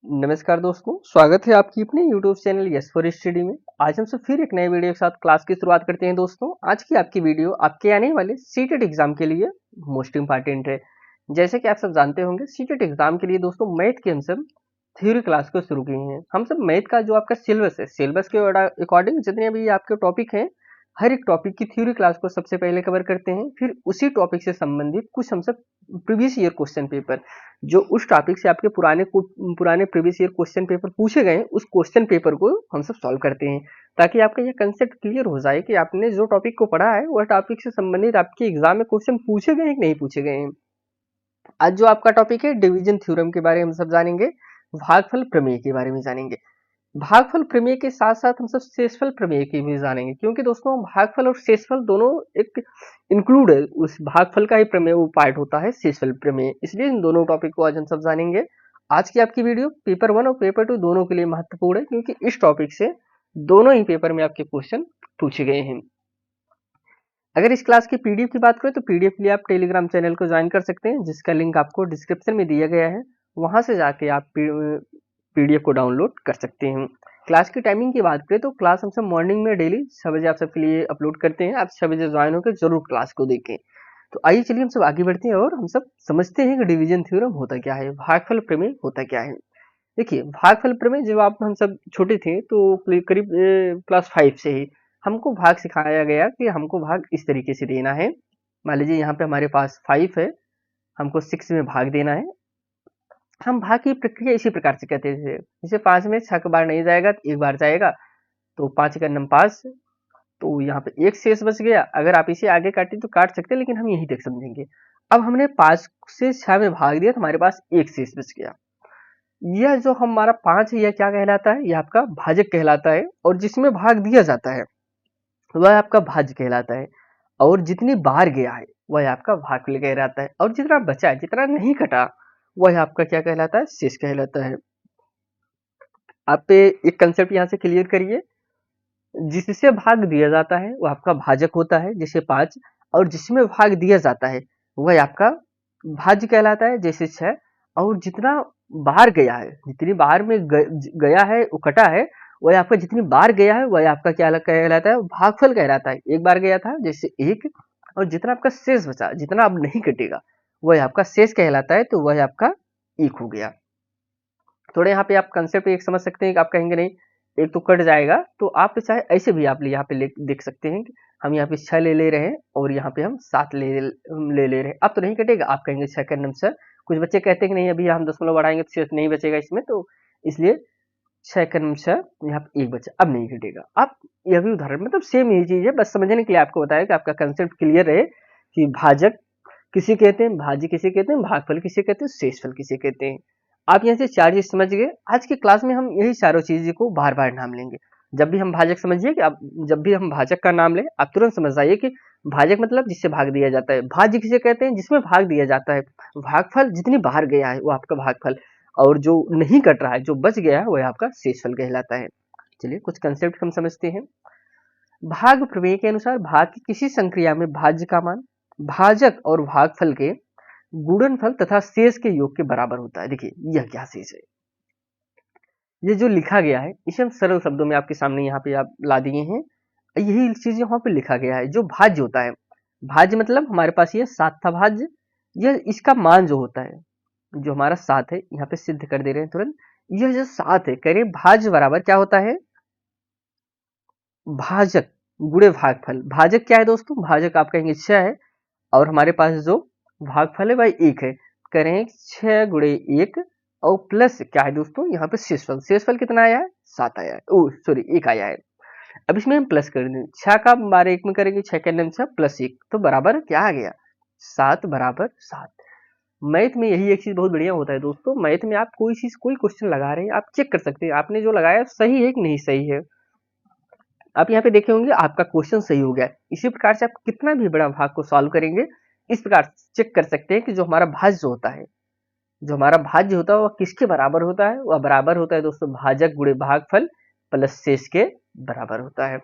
नमस्कार दोस्तों, स्वागत है आपकी अपने YouTube channel yes for study में। आज हम सब फिर एक नए वीडियो के साथ क्लास की शुरुआत करते हैं। दोस्तों, आज की आपकी वीडियो आपके आने वाले सीटेट एग्जाम के लिए मोस्ट इंपॉर्टेंट है। जैसे कि आप सब जानते होंगे, सीटेट एग्जाम के लिए दोस्तों मैथ की हम सब थ्योरी क्लास को शुरू किए हैं। हम सब मैथ का जो आपका सिलेबस है, सिलेबस के अकॉर्डिंग जितने भी आपके टॉपिक हैं, हर एक टॉपिक की थ्योरी क्लास को सबसे पहले कवर करते हैं। फिर उसी टॉपिक से संबंधित कुछ हम सब प्रीवियस ईयर क्वेश्चन पेपर, जो उस टॉपिक से आपके पुराने प्रीवियस ईयर क्वेश्चन पेपर पूछे गए, उस क्वेश्चन पेपर को हम सब सॉल्व करते हैं, ताकि आपका यह कंसेप्ट क्लियर हो जाए कि आपने जो टॉपिक को पढ़ा है वह टॉपिक से संबंधित आपके एग्जाम में क्वेश्चन पूछे गए हैं कि नहीं पूछे गए हैं। आज जो आपका टॉपिक है डिवीजन थ्योरम के बारे में हम सब जानेंगे, भागफल प्रमेय के बारे में जानेंगे। भागफल प्रमेय के साथ साथ हम सब शेषफल प्रमेय की भी जानेंगे, क्योंकि दोस्तों भागफल और शेषफल दोनों एक इंक्लूड है, उस भागफल का ही प्रमेय वो पार्ट होता है शेषफल प्रमेय, इसलिए इन दोनों टॉपिक को आज हम सब जानेंगे। आज की आपकी वीडियो पेपर 1 और पेपर 2 दोनों के लिए महत्वपूर्ण है, क्योंकि इस टॉपिक से दोनों ही पेपर में आपके क्वेश्चन पूछे गए हैं। अगर इस क्लास की पीडीएफ की बात करें तो पीडीएफ के लिए आप टेलीग्राम चैनल को ज्वाइन कर सकते हैं, जिसका लिंक आपको डिस्क्रिप्शन में दिया गया है। वहां से जाके आप पीडीएफ को डाउनलोड कर सकते हैं। क्लास की टाइमिंग की बात करें तो क्लास हम सब मॉर्निंग में डेली 6 बजे आप सबके लिए अपलोड करते हैं। आप 6 बजे ज्वाइन होकर जरूर क्लास को देखें। तो आइए चलिए हम सब आगे बढ़ते हैं और हम सब समझते हैं कि डिवीजन थ्योरम होता क्या है, भागफल प्रमेय होता क्या है। देखिए, भागफल प्रमेय जब हम सब छोटे थे तो करीब क्लास 5 से ही हमको भाग सिखाया गया कि हमको भाग इस तरीके से देना है। मान लीजिए यहाँ पे हमारे पास 5 है, हमको 6 में भाग देना है। हम भाग की प्रक्रिया इसी प्रकार से कहते थे, जैसे 5 में 6 बार नहीं जाएगा तो एक बार जाएगा, तो 5 का नम 5, तो यहाँ पे एक शेष बच गया। अगर आप इसे आगे काटे तो काट सकते हैं, लेकिन हम यही तक समझेंगे। अब हमने 5 से 6 में भाग दिया तो हमारे पास एक शेष बच गया। यह जो हमारा 5 है, यह क्या कहलाता है? यह आपका भाजक कहलाता है, और जिसमें भाग दिया जाता है वह आपका भाज्य कहलाता है, और जितनी बार गया है वह आपका भागफल कहलाता है, और जितना बचा है, जितना नहीं कटा, वह आपका क्या कहलाता है? शेष कहलाता है। आप एक कंसेप्ट यहाँ से क्लियर करिए, जिससे भाग दिया जाता है वह आपका भाजक होता है, जैसे 5, और जिसमें भाग दिया जाता है वह आपका भाज्य कहलाता है, जैसे 6, और जितना बाहर गया है, जितनी बाहर में गया है वो कटा है, वह आपका जितनी बार गया है वह आपका क्या कहलाता है? भागफल कहलाता है। एक बार गया था जैसे 1, और जितना आपका शेष बचा, जितना अब नहीं कटेगा, वह आपका शेष कहलाता है, तो वह आपका 1 हो गया। थोड़े यहाँ पे आप कंसेप्ट एक समझ सकते हैं कि आप कहेंगे नहीं एक तो कट जाएगा, तो आप चाहे ऐसे भी आप यहाँ पे देख सकते हैं कि हम यहाँ पे 6 ले रहे हैं और यहाँ पे हम 7 ले रहे हैं। अब तो नहीं कटेगा, आप कहेंगे 6 का नंबर। कुछ बच्चे कहते हैं कि नहीं अभी हम दशमलव बढ़ाएंगे तो शेष नहीं बचेगा इसमें, तो इसलिए 6 का नंबर यहाँ पे 1 बचा, अब नहीं कटेगा। आप यह भी उदाहरण मतलब सेम यही चीज है, बस समझने के लिए आपको बताया कि आपका कंसेप्ट क्लियर रहे कि भाजक किसे कहते हैं, भाज्य किसे कहते हैं, भागफल किसे कहते हैं, शेषफल किसे कहते हैं। आप यहाँ से 4 चीज समझ गए। आज की क्लास में हम यही चारों चीजों को बार बार नाम लेंगे। जब भी हम भाजक समझिए कि आप जब भी हम भाजक का नाम लें, आप तुरंत समझ जाइए कि भाजक मतलब जिससे भाग दिया जाता है, भाज्य किसे कहते हैं, जिसमें भाग दिया जाता है, भागफल जितनी बाहर गया है वो आपका भागफल, और जो नहीं कट रहा है, जो बच गया है, वह आपका शेषफल कहलाता है। चलिए कुछ कंसेप्ट हम समझते हैं। भाग प्रमेय के अनुसार भाग की किसी संक्रिया में भाज्य का मान भाजक और भागफल के गुणनफल तथा शेष के योग के बराबर होता है। देखिए यह क्या चीज है, ये जो लिखा गया है इसे हम सरल शब्दों में आपके सामने यहाँ पे आप ला दिए हैं। यही चीज यहाँ पे लिखा गया है। जो भाज्य होता है, भाज्य मतलब हमारे पास ये 7 था भाज्य, यह इसका मान जो होता है, जो हमारा 7 है, यहाँ पे सिद्ध कर दे रहे हैं तुरंत। यह जो 7 है, कह रहे भाज्य बराबर क्या होता है? भाजक गुणे भागफल। भाजक क्या है दोस्तों? भाजक आप कहेंगे 6 है, और हमारे पास जो भागफल है वह 1 है। करें 6 गुणे 1, और प्लस क्या है दोस्तों? यहाँ पे शेषफल, शेषफल कितना आया है? 7 आया है, ओ सॉरी 1 आया है। अब इसमें हम प्लस कर दें, 6 का बार 1 में करेंगे, 6 के अंदर 6 प्लस 1, तो बराबर क्या आ गया? 7 बराबर 7। मैथ में यही एक चीज बहुत बढ़िया होता है दोस्तों, मैथ में आप कोई चीज कोई क्वेश्चन लगा रहे हैं, आप चेक कर सकते हैं आपने जो लगाया सही है कि नहीं सही है। आप यहाँ पे देखे होंगे आपका क्वेश्चन सही हो गया। इसी प्रकार से आप कितना भी बड़ा भाग को सॉल्व करेंगे, इस प्रकार चेक कर सकते हैं कि जो हमारा भाज्य होता है, जो हमारा भाज्य होता है वह किसके बराबर होता है? वह बराबर होता है दोस्तों भाजक गुणे भागफल प्लस शेष के बराबर होता है।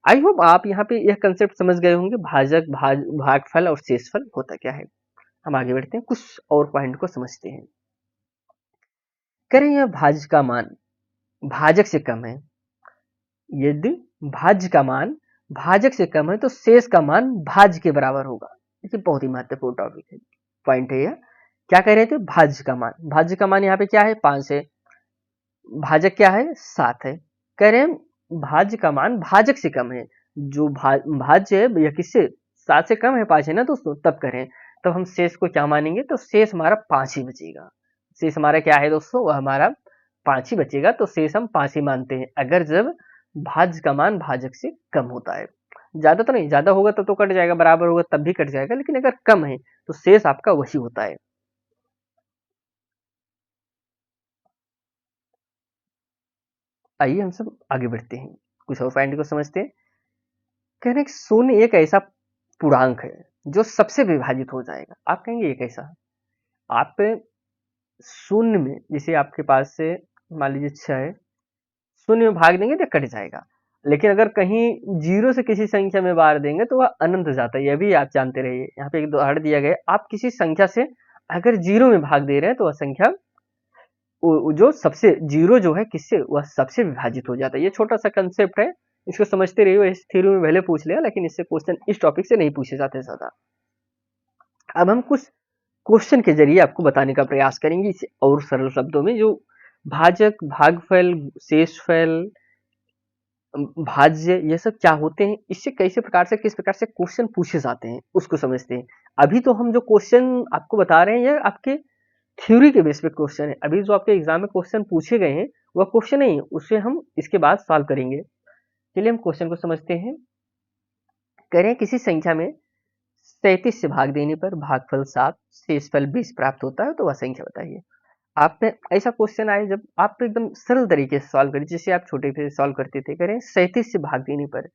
आई होप आप यहाँ पे यह कंसेप्ट समझ गए होंगे, भाजक भागफल और शेषफल होता क्या है। हम आगे बढ़ते हैं, कुछ और पॉइंट को समझते हैं। कह रहे हैं यह भाज्य का मान भाजक से कम है। यदि भाज्य का मान भाजक से कम है तो शेष का मान भाज्य के बराबर होगा। देखिए बहुत ही महत्वपूर्ण टॉपिक है, पॉइंट है यह। क्या कह रहे थे? भाज्य का मान यहाँ पे क्या है? 5 है। भाजक क्या है? 7 है। कह रहे हैं भाज्य का मान भाजक से कम है। जो भाज्य है यह किससे? 7 से कम है, 5 है ना दोस्तों। तब करें तब हम शेष को क्या मानेंगे? तो शेष हमारा 5 ही बचेगा। शेष हमारा क्या है दोस्तों? वह हमारा 5 ही बचेगा। तो शेष हम 5 ही मानते हैं अगर जब भाज्य का मान भाजक से कम होता है। ज्यादा तो नहीं, ज्यादा होगा तब तो कट जाएगा, बराबर होगा तब भी कट जाएगा, लेकिन अगर कम है तो शेष आपका वही होता है। आइए हम सब आगे बढ़ते हैं, कुछ और पॉइंट को समझते हैं। कह रहे हैं शून्य एक ऐसा पूर्णांक है जो सबसे विभाजित हो जाएगा। आप कहेंगे ये कैसा? आप शून्य में, जैसे आपके पास से मान लीजिए 6 है, शून्य में भाग देंगे तो कट जाएगा, लेकिन अगर कहीं जीरो से किसी संख्या में बार देंगे तो वह अनंत हो जाता है। यह भी आप जानते रहिए। यहाँ पे एक उदाहरण दिया गया है, आप किसी संख्या से अगर जीरो में भाग दे रहे हैं तो वह संख्या जो सबसे जीरो जो है किससे? वह सबसे विभाजित हो जाता है। ये छोटा सा कंसेप्ट है, इसको समझते रहिए। इस थ्योरी में पहले पूछ लिया, लेकिन इससे क्वेश्चन इस टॉपिक से नहीं पूछे जाते ज्यादा। अब हम कुछ क्वेश्चन के जरिए आपको बताने का प्रयास करेंगे इसे और सरल शब्दों में, जो भाजक, भागफल, शेषफल, भाज्य, ये सब क्या होते हैं, इससे कैसे प्रकार से किस प्रकार से क्वेश्चन पूछे जाते हैं उसको समझते हैं। अभी तो हम जो क्वेश्चन आपको बता रहे हैं यह आपके थ्योरी के बेस पे क्वेश्चन है। अभी जो आपके एग्जाम में क्वेश्चन पूछे गए हैं वह क्वेश्चन नहीं है, उसे हम इसके बाद सॉल्व करेंगे। चलिए हम क्वेश्चन को समझते हैं। करें किसी संख्या में 37 से भाग देने पर भागफल 7, शेषफल 20 प्राप्त होता है, तो वह संख्या बताइए। आप पे ऐसा क्वेश्चन आए जब आप एकदम सरल तरीके से सॉल्व करें, जैसे आप छोटे पे सॉल्व करते थे। करें 37 से भाग देने पर,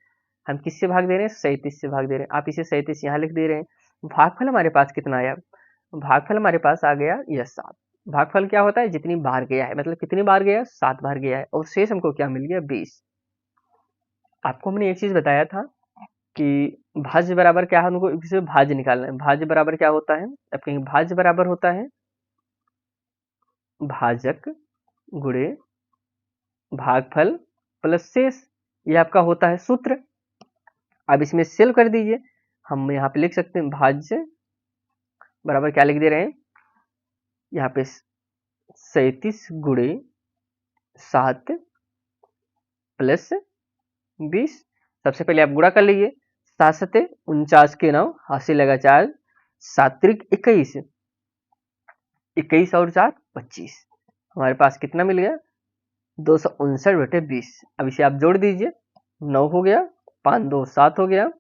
हम किससे भाग दे रहे हैं? 37 से भाग दे रहे हैं। आप इसे 37 यहाँ लिख दे रहे हैं। भागफल हमारे पास कितना आया? भागफल हमारे पास आ गया यह 7। भागफल क्या होता है? जितनी बार गया है, मतलब कितनी बार गया? 7 बार गया है। और शेष हमको क्या मिल गया? 20। आपको हमने एक चीज बताया था कि भाज्य बराबर क्या है, हमको इसे भाज्य निकालना है। भाज्य बराबर क्या होता है? अब कहेंगे भाज्य बराबर होता है भाजक गुणे भागफल प्लस शेष। ये आपका होता है सूत्र। अब इसमें सेल कर दीजिए। हम यहाँ पे लिख सकते हैं भाज्य बराबर क्या लिख दे रहे हैं यहाँ पे? 37 गुणे 7 प्लस 20। सबसे पहले आप गुणा कर लीजिए। 7 सते 49 के 9, हासिल लगा 4, 7 त्रिक 21, 21 और 4 25। हमारे पास कितना मिल गया? 259/20। अब इसे आप जोड़ दीजिए, 9 हो गया, 5 2 7 हो गया,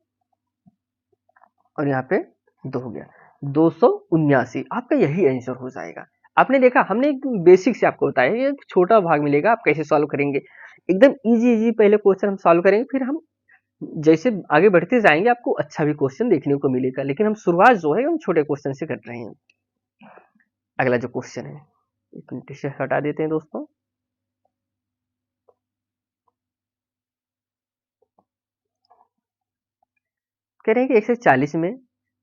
और यहाँ पे 2 हो गया, 279। आपका यही आंसर हो जाएगा। आपने देखा, हमने एक बेसिक से आपको बताया, ये छोटा भाग मिलेगा, आप कैसे सॉल्व करेंगे। एकदम इजी इजी पहले क्वेश्चन हम सॉल्व करेंगे, फिर हम जैसे आगे बढ़ते जाएंगे आपको अच्छा भी क्वेश्चन देखने को मिलेगा, लेकिन हम शुरुआत जो है हम छोटे क्वेश्चन से कर रहे हैं। अगला जो क्वेश्चन है, एक मिनट इसे हटा देते हैं दोस्तों। कह रहे हैं कि 140 में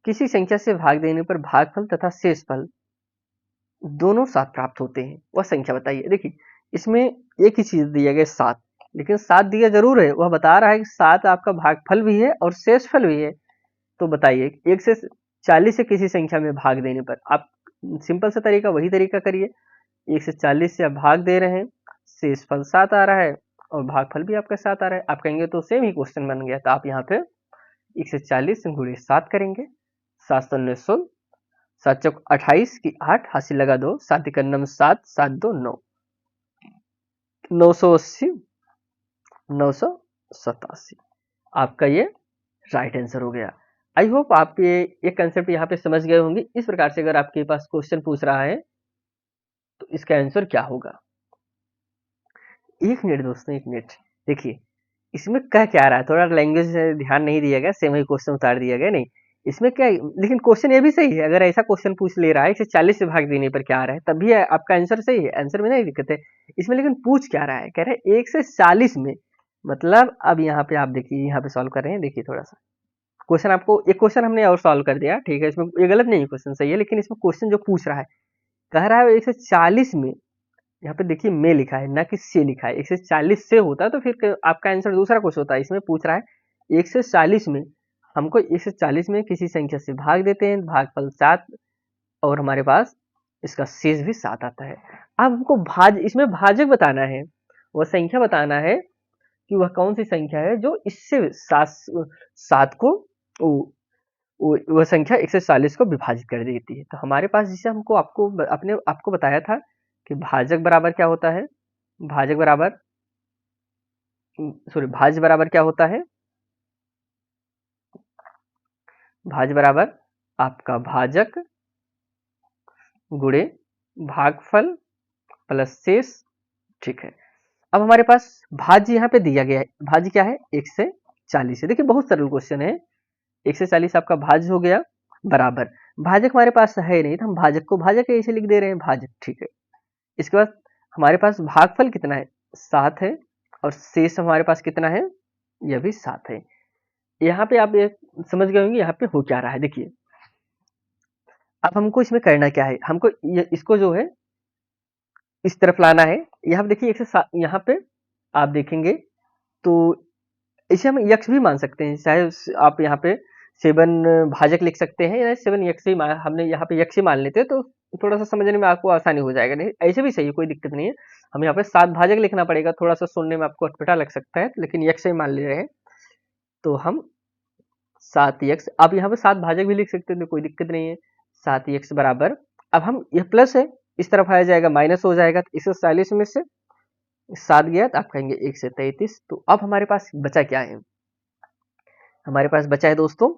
किसी संख्या से भाग देने पर भागफल तथा शेषफल दोनों 7 प्राप्त होते हैं, वह संख्या बताइए। देखिए इसमें एक ही चीज दिया गया 7, लेकिन 7 दिया जरूर है, वह बता रहा है कि 7 आपका भागफल भी है और शेषफल भी है। तो बताइए 140 से किसी संख्या में भाग देने पर, आप सिंपल सा तरीका वही तरीका करिए। 140 से आप भाग दे रहे हैं, शेषफल 7 आ रहा है और भागफल भी आपका 7 आ रहा है। आप कहेंगे तो सेम ही क्वेश्चन बन गया। तो आप यहाँ पे 140 गुणे 7 करेंगे, 7 9 16, 7 चौक 28 की 8, हासिल लगा 2, 7 इकन्नम 7, 7 2 9, 980, 987। आपका ये राइट आंसर हो गया। आई होप आप ये कंसेप्ट यहाँ पे समझ गए होंगे। इस प्रकार से अगर आपके पास क्वेश्चन पूछ रहा है तो इसका आंसर क्या होगा। एक मिनट दोस्तों, एक मिनट। देखिए इसमें कह क्या रहा है, थोड़ा लैंग्वेज ध्यान नहीं दिया गया, सेम ही क्वेश्चन उतार दिया गया। नहीं, इसमें क्या है, लेकिन क्वेश्चन ये भी सही है। अगर ऐसा क्वेश्चन पूछ ले रहा है 140 से भाग देने पर क्या आ रहा है, तब भी आपका आंसर सही है, आंसर में नहीं दिक्कत है इसमें। लेकिन पूछ क्या रहा है, कह रहे हैं 1 से 40 में, मतलब अब यहाँ पे आप देखिए, यहाँ पे सॉल्व कर रहे हैं। देखिए थोड़ा सा क्वेश्चन, आपको एक क्वेश्चन हमने और सॉल्व कर दिया, ठीक है, इसमें ये गलत नहीं है, क्वेश्चन सही है, लेकिन इसमें क्वेश्चन जो पूछ रहा है, कह रहा है 1 से 40 में यहाँ पे देखिए में लिखा है ना कि से लिखा है। 140 से होता तो फिर आपका आंसर दूसरा कुछ होता है। इसमें पूछ रहा है 140 में, हमको 140 में किसी संख्या से भाग देते हैं, भागफल 7 और हमारे पास इसका शेष भी 7 आता है। अब हमको इसमें भाजक बताना है, वह संख्या बताना है कि वह कौन सी संख्या है जो इससे 7 को वह संख्या 140 को विभाजित कर देती है। तो हमारे पास जिसे हमको आपको बताया था कि भाजक बराबर क्या होता है, भाजक बराबर भाज्य बराबर क्या होता है, भाज्य बराबर आपका भाजक गुणे भागफल प्लस शेष। ठीक है, अब हमारे पास भाज्य यहाँ पे दिया गया है। भाज्य क्या है, 1 से 40 है। देखिए बहुत सरल क्वेश्चन है। 1 से 40 आपका भाज्य हो गया, बराबर भाजक हमारे पास है नहीं तो हम भाजक को भाजक ऐसे लिख दे रहे हैं, भाजक। ठीक है, इसके बाद हमारे पास भागफल कितना है, 7 है, और शेष हमारे पास कितना है, यह भी 7 है। यहाँ पे आप समझ गए होंगे यहाँ पे हो क्या रहा है। देखिए अब हमको इसमें करना क्या है, हमको इसको जो है इस तरफ लाना है। यहाँ पे देखिए 1 से यहाँ पे आप देखेंगे तो इसे हम यक्ष भी मान सकते हैं, चाहे आप यहाँ पे 7 भाजक लिख सकते हैं या 7 यक्ष ही हमने यहाँ पे यक्ष ही मान लेते हैं तो थोड़ा सा समझने में आपको आसानी हो जाएगा। नहीं ऐसे भी सही है, कोई दिक्कत नहीं है। हम यहाँ पे 7 भाजक लिखना पड़ेगा, थोड़ा सा सुनने में आपको अटपटा लग सकता है, लेकिन यक्ष ही मान ले रहे हैं तो हम 7 यक्ष, आप यहाँ पे 7 भाजक भी लिख सकते हैं तो कोई दिक्कत नहीं है। 7 यक्ष बराबर, अब हम यह प्लस है इस तरफ आया जाएगा, माइनस हो जाएगा, तो 140 में से 7 गया तो आप कहेंगे 1 से 33। तो अब हमारे पास बचा क्या है, हमारे पास बचा है दोस्तों,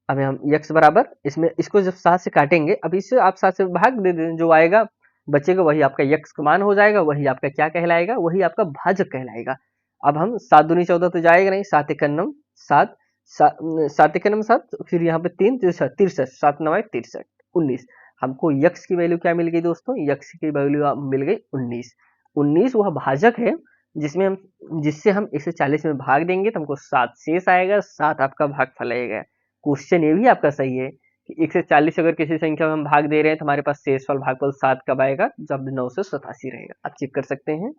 अब हम यक्ष बराबर इसमें इसको जब 7 से काटेंगे, अब इससे आप 7 से भाग दे दें, जो आएगा बचेगा वही आपका यक्ष का मान हो जाएगा, वही आपका क्या कहलाएगा, वही आपका भाजक कहलाएगा। अब हम 7 दूनी 14 तो जाएगा नहीं, 7 एकम 7, 7 एकम 7, फिर यहाँ पे 3 63, 7 9 63 19। हमको यक्ष की वैल्यू क्या मिल गई दोस्तों, यक्ष की वैल्यू मिल गई 19। 19 वह भाजक है जिससे हम 140 में भाग देंगे तो हमको 7 शेष आएगा, 7 आपका भागफल आएगा। क्वेश्चन ये भी आपका सही है कि 140 अगर किसी संख्या में हम भाग दे रहे हैं तो हमारे पास शेषफल भागफल 7 कब आएगा, जब 9 से 87 रहेगा। आप चेक कर सकते हैं।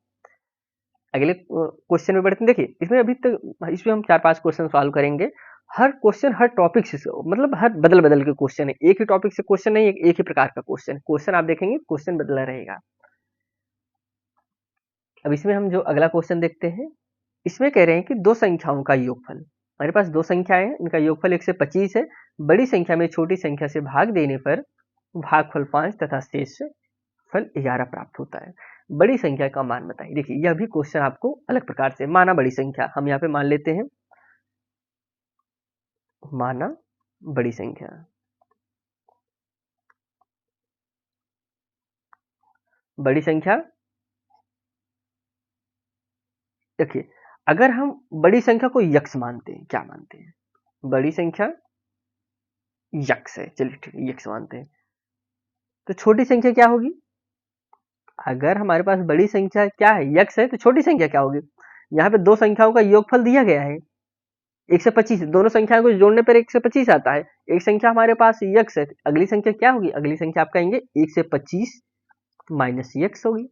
अगले क्वेश्चन में बढ़ते हैं। देखिए इसमें अभी तक इसमें हम 4-5 क्वेश्चन सॉल्व करेंगे। हर क्वेश्चन हर टॉपिक से, मतलब हर बदल बदल के क्वेश्चन है, एक ही टॉपिक से क्वेश्चन नहीं, एक ही प्रकार का क्वेश्चन आप देखेंगे, क्वेश्चन बदला रहेगा। अब इसमें हम जो अगला क्वेश्चन देखते हैं, इसमें कह रहे हैं कि दो संख्याओं का योगफल, हमारे पास दो संख्याएं हैं, इनका योगफल 1 से 25 है। बड़ी संख्या में छोटी संख्या से भाग देने पर भागफल 5 तथा शेष फल 11 प्राप्त होता है। बड़ी संख्या का मान बताइए। देखिए यह भी क्वेश्चन आपको अलग प्रकार से, माना बड़ी संख्या, हम यहाँ पे मान लेते हैं माना बड़ी संख्या, बड़ी संख्या। देखिए अगर हम बड़ी संख्या को यक्ष मानते हैं, क्या मानते हैं, बड़ी संख्या यक्ष है, चलिए ठीक है यक्ष मानते हैं, तो छोटी संख्या क्या होगी, अगर हमारे पास बड़ी संख्या क्या है, यक्ष है, तो छोटी संख्या क्या होगी। यहाँ पे दो संख्याओं का योगफल दिया गया है 1 से 25, दोनों संख्याओं को जोड़ने पर 1 से 25 आता है। एक संख्या हमारे पास यक्ष है, अगली संख्या क्या होगी, अगली संख्या आप कहेंगे 1 से 25 माइनस यक्ष होगी,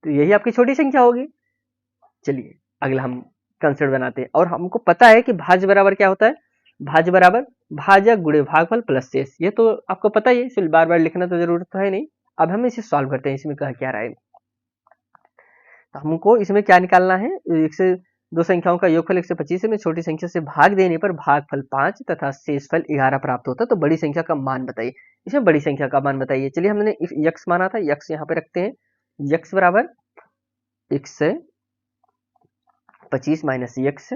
तो यही आपकी छोटी संख्या होगी। चलिए अगला हम कंसेप्ट बनाते हैं, और हमको पता है कि भाज्य बराबर क्या होता है, भाज्य बराबर भाजक गुणे भागफल प्लस शेष, ये तो आपको पता ही है, इसलिए बार बार लिखना तो जरूरत तो है नहीं। अब हम इसे सॉल्व करते हैं, इसमें क्या रहा है। तो हमको इसमें क्या निकालना है, एक से दो संख्याओं का योगफल 1 से 25 में छोटी संख्या से भाग देने पर भागफल 5 तथा शेषफल 11 प्राप्त होता है। तो बड़ी संख्या का मान बताइए, इसमें बड़ी संख्या का मान बताइए। चलिए हमने यक्ष माना था, यक्ष यहाँ पे रखते हैं, यक्ष बराबर 1 से 25 माइनस यक्ष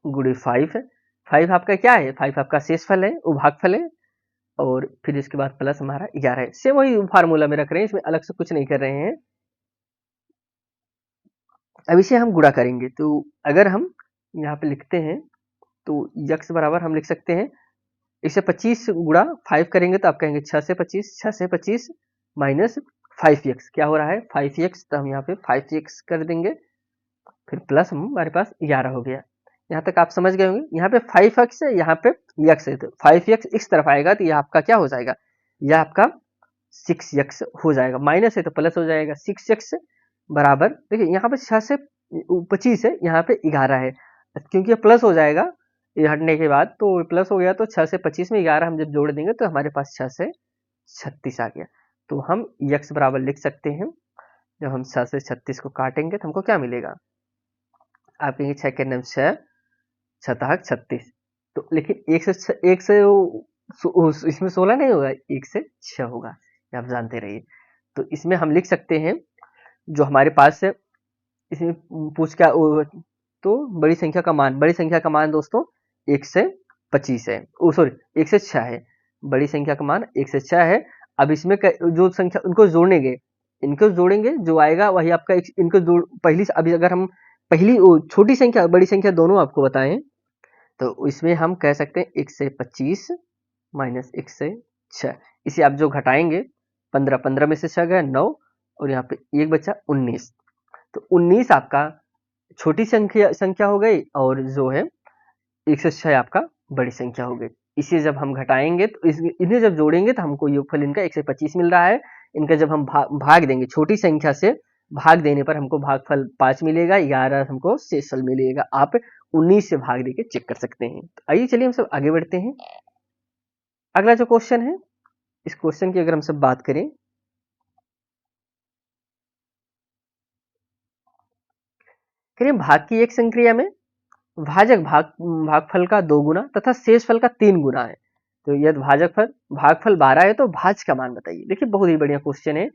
गुणे 5 है। 5 आपका क्या है, 5 आपका शेषफल है, वो भागफल है, और फिर इसके बाद प्लस हमारा 11 है। सेम वही फार्मूला में रख रहे हैं, इसमें अलग से कुछ नहीं कर रहे हैं। अब इसे हम गुणा करेंगे, तो अगर हम यहाँ पे लिखते हैं तो यक्ष बराबर हम लिख सकते हैं, इसे 25 गुणा 5 करेंगे तो आप कहेंगे 6 से 25 माइनस 5x, क्या हो रहा है 5x, तो हम यहाँ पे 5x कर देंगे, फिर प्लस हमारे पास 11 हो गया। यहाँ तक आप समझ गए होंगे। यहाँ पे 5x है, यहाँ पे x है, तो 5x इस तरफ आएगा तो यह आपका क्या हो जाएगा, यह आपका 6x हो जाएगा, माइनस है तो प्लस हो जाएगा। 6x बराबर, देखिए यहाँ पे 6 से 25 है, यहाँ पे 11 है, क्योंकि ये प्लस हो जाएगा ये हटने के बाद, तो प्लस हो गया तो 6 से 25 में 11 हम जब जोड़ देंगे तो हमारे पास 6 से 36 आ गया। तो हम x बराबर लिख सकते हैं, जब हम 6 से 36 को काटेंगे तो हमको क्या मिलेगा, आप कहेंगे 6 के नाम 6 छताक 36, तो लेकिन एक से इसमें 16 नहीं होगा, 1 से 6 होगा, ये आप जानते रहिए। तो इसमें हम लिख सकते हैं जो हमारे पास है, इसमें पूछ क्या तो बड़ी संख्या का मान दोस्तों 1 से 25 है, सॉरी 1 से 6 है, बड़ी संख्या का मान 1 से 6 है। अब इसमें जो संख्या उनको जोड़ेंगे जो आएगा वही आपका, इनको जोड़ पहली, अभी अगर हम पहली छोटी संख्या बड़ी संख्या दोनों आपको बताएं तो इसमें हम कह सकते हैं 1 से 25 माइनस 1 से 6, इसे आप जो घटाएंगे 15 में से 6 गया 9 और यहाँ पे 1 बचा 19, तो 19 आपका छोटी संख्या हो गई और जो है 1 से 6 आपका बड़ी संख्या हो गई। इसे जब हम घटाएंगे तो इन्हें जब जोड़ेंगे तो हमको योगफल इनका 1 से 25 मिल रहा है। इनका जब हम भाग देंगे, छोटी संख्या से भाग देने पर हमको भागफल 5 मिलेगा, 11 हमको शेषफल मिलेगा। आप 19 से भाग देके चेक कर सकते हैं। तो आइए चलिए हम सब आगे बढ़ते हैं। अगला जो क्वेश्चन है, इस क्वेश्चन की अगर हम सब बात करें, भाग की एक संक्रिया में भाजक भागफल का 2 गुना तथा शेषफल का 3 गुना है, तो यदि भागफल 12 है तो भाज्य का मान बताइए। देखिए बहुत ही बढ़िया क्वेश्चन है,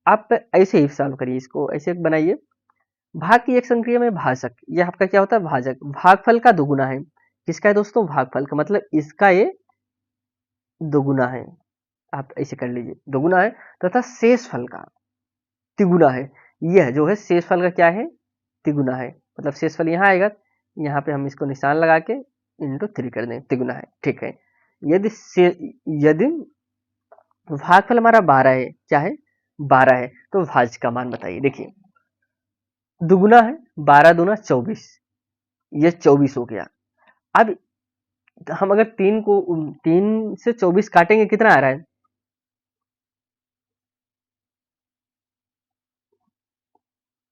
आप ऐसे ही सॉल्व करिए, इसको ऐसे बनाइए। भाग की एक संक्रिया में भाजक, यह आपका क्या होता है, भाजक भागफल का 2 गुना है। किसका है दोस्तों, भागफल का, मतलब इसका ये 2 गुना है, आप ऐसे कर लीजिए 2 गुना है, तथा शेषफल का तिगुना है। यह जो है शेषफल का क्या है, तिगुना है, मतलब शेषफल यहाँ आएगा, यहाँ पे हम इसको निशान लगा के इंटू 3 कर दें, तिगुना है, ठीक है। यदि भागफल हमारा 12 है, क्या है 12 है, तो भाज्य का मान बताइए। देखिए दुगुना है, 12 दूना 24, ये 24 हो गया। अब हम अगर 3 से 24 काटेंगे कितना आ रहा है,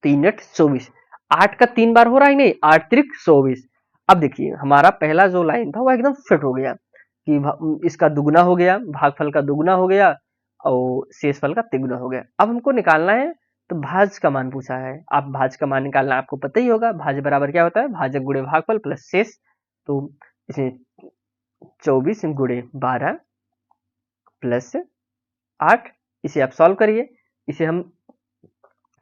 3 8 24, 8 का 3 बार हो रहा है नहीं, 8 त्रिक 24। अब देखिए हमारा पहला जो लाइन था वो एकदम फिट हो गया कि इसका दुगुना हो गया, भागफल का दुगुना हो गया और शेषफल का तिगुना हो गया। अब हमको निकालना है तो भाज्य का मान पूछा है, आप भाज्य का मान निकालना आपको पता ही होगा, भाज्य बराबर क्या होता है, भाजक गुणे भागफल प्लस शेष। तो इसे 24 गुणे 12 प्लस 8, इसे आप सॉल्व करिए। इसे हम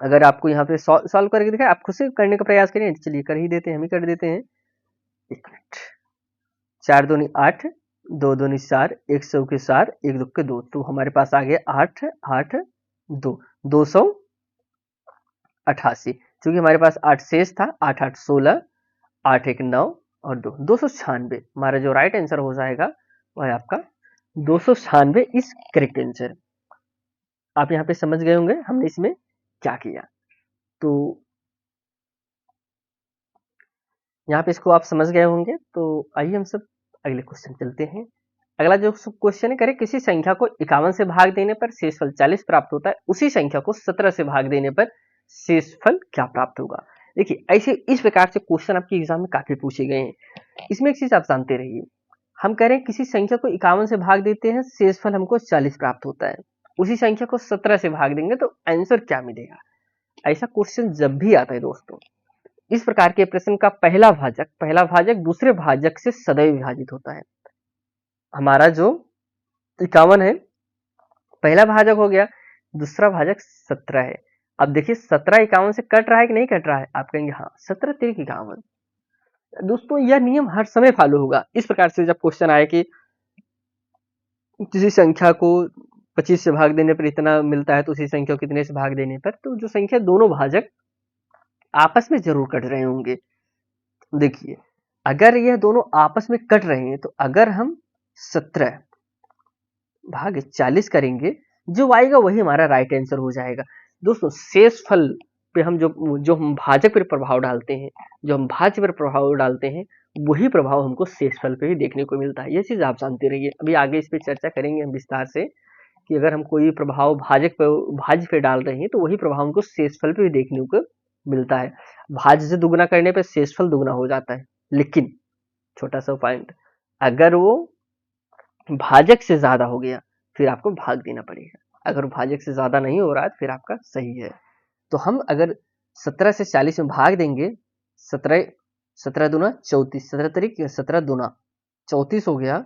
अगर आपको यहाँ पे सॉल्व करके दिखाए, आप खुद से करने का प्रयास करिए, चलिए कर ही देते हैं, हम ही कर देते हैं। 1 मिनट, 4 दूनी 8, 2 दूनी 4, 1 सौ के 4, 1 दो के 2, तो हमारे पास आ गया 8 8 2 288। क्योंकि हमारे पास 8 शेष था, 8 8 16, 8 1 9 और 2 296। हमारा जो राइट आंसर हो जाएगा वह है आपका 296 इस करेक्ट आंसर। आप यहाँ पे समझ गए होंगे हमने इसमें क्या किया, तो यहाँ पे इसको आप समझ गए होंगे। तो आइए हम सब अगले क्वेश्चन चलते हैं। अगला जो क्वेश्चन है, करें किसी संख्या को 51 से भाग देने पर शेषफल 40 प्राप्त होता है, उसी संख्या को 17 से भाग देने पर शेषफल क्या प्राप्त होगा। देखिए ऐसे इस प्रकार से क्वेश्चन आपके एग्जाम में काफी पूछे गए हैं। इसमें एक चीज आप जानते रहिए, हम कह रहे हैं किसी संख्या को 51 से भाग देते हैं, शेषफल हमको 40 प्राप्त होता है, उसी संख्या को 17 से भाग देंगे तो आंसर क्या मिलेगा। ऐसा क्वेश्चन जब भी आता है दोस्तों, इस प्रकार के प्रश्न का पहला भाजक दूसरे भाजक से सदैव विभाजित होता है। हमारा जो 51 है पहला भाजक हो गया, दूसरा भाजक 17 है। अब देखिए 17 51 से कट रहा है कि नहीं कट रहा है, आप कहेंगे हाँ 17 3 51। दोस्तों यह नियम हर समय फॉलो होगा। इस प्रकार से जब क्वेश्चन आए कि किसी संख्या को 25 से भाग देने पर इतना मिलता है, तो उसी संख्या को कितने से भाग देने पर, तो जो संख्या दोनों भाजक आपस में जरूर कट रहे होंगे। देखिए अगर यह दोनों आपस में कट रहे हैं, तो अगर हम 17 भाग 40 करेंगे, जो आएगा वही हमारा राइट आंसर हो जाएगा। दोस्तों शेषफल पे हम जो हम भाजक पर प्रभाव डालते हैं, जो हम भाज्य पर प्रभाव डालते हैं, वही प्रभाव हमको शेषफल पे ही देखने को मिलता है। ये चीज आप जानते रहिए। अभी आगे इस पे चर्चा करेंगे हम विस्तार से कि अगर हम कोई प्रभाव भाज्य पे डाल रहे हैं तो वही प्रभाव हमको शेषफल पे भी देखने को मिलता है। भाज्य से दुगुना करने पे शेषफल दुगुना हो जाता है, लेकिन छोटा सा पॉइंट, अगर वो भाजक से ज्यादा हो गया फिर आपको भाग देना पड़ेगा। अगर भाजक से ज्यादा नहीं हो रहा है फिर आपका सही है। तो हम अगर 17 से 40 में भाग देंगे, 17 दूना 34, 17 तरीक 17 दूना 34 हो गया,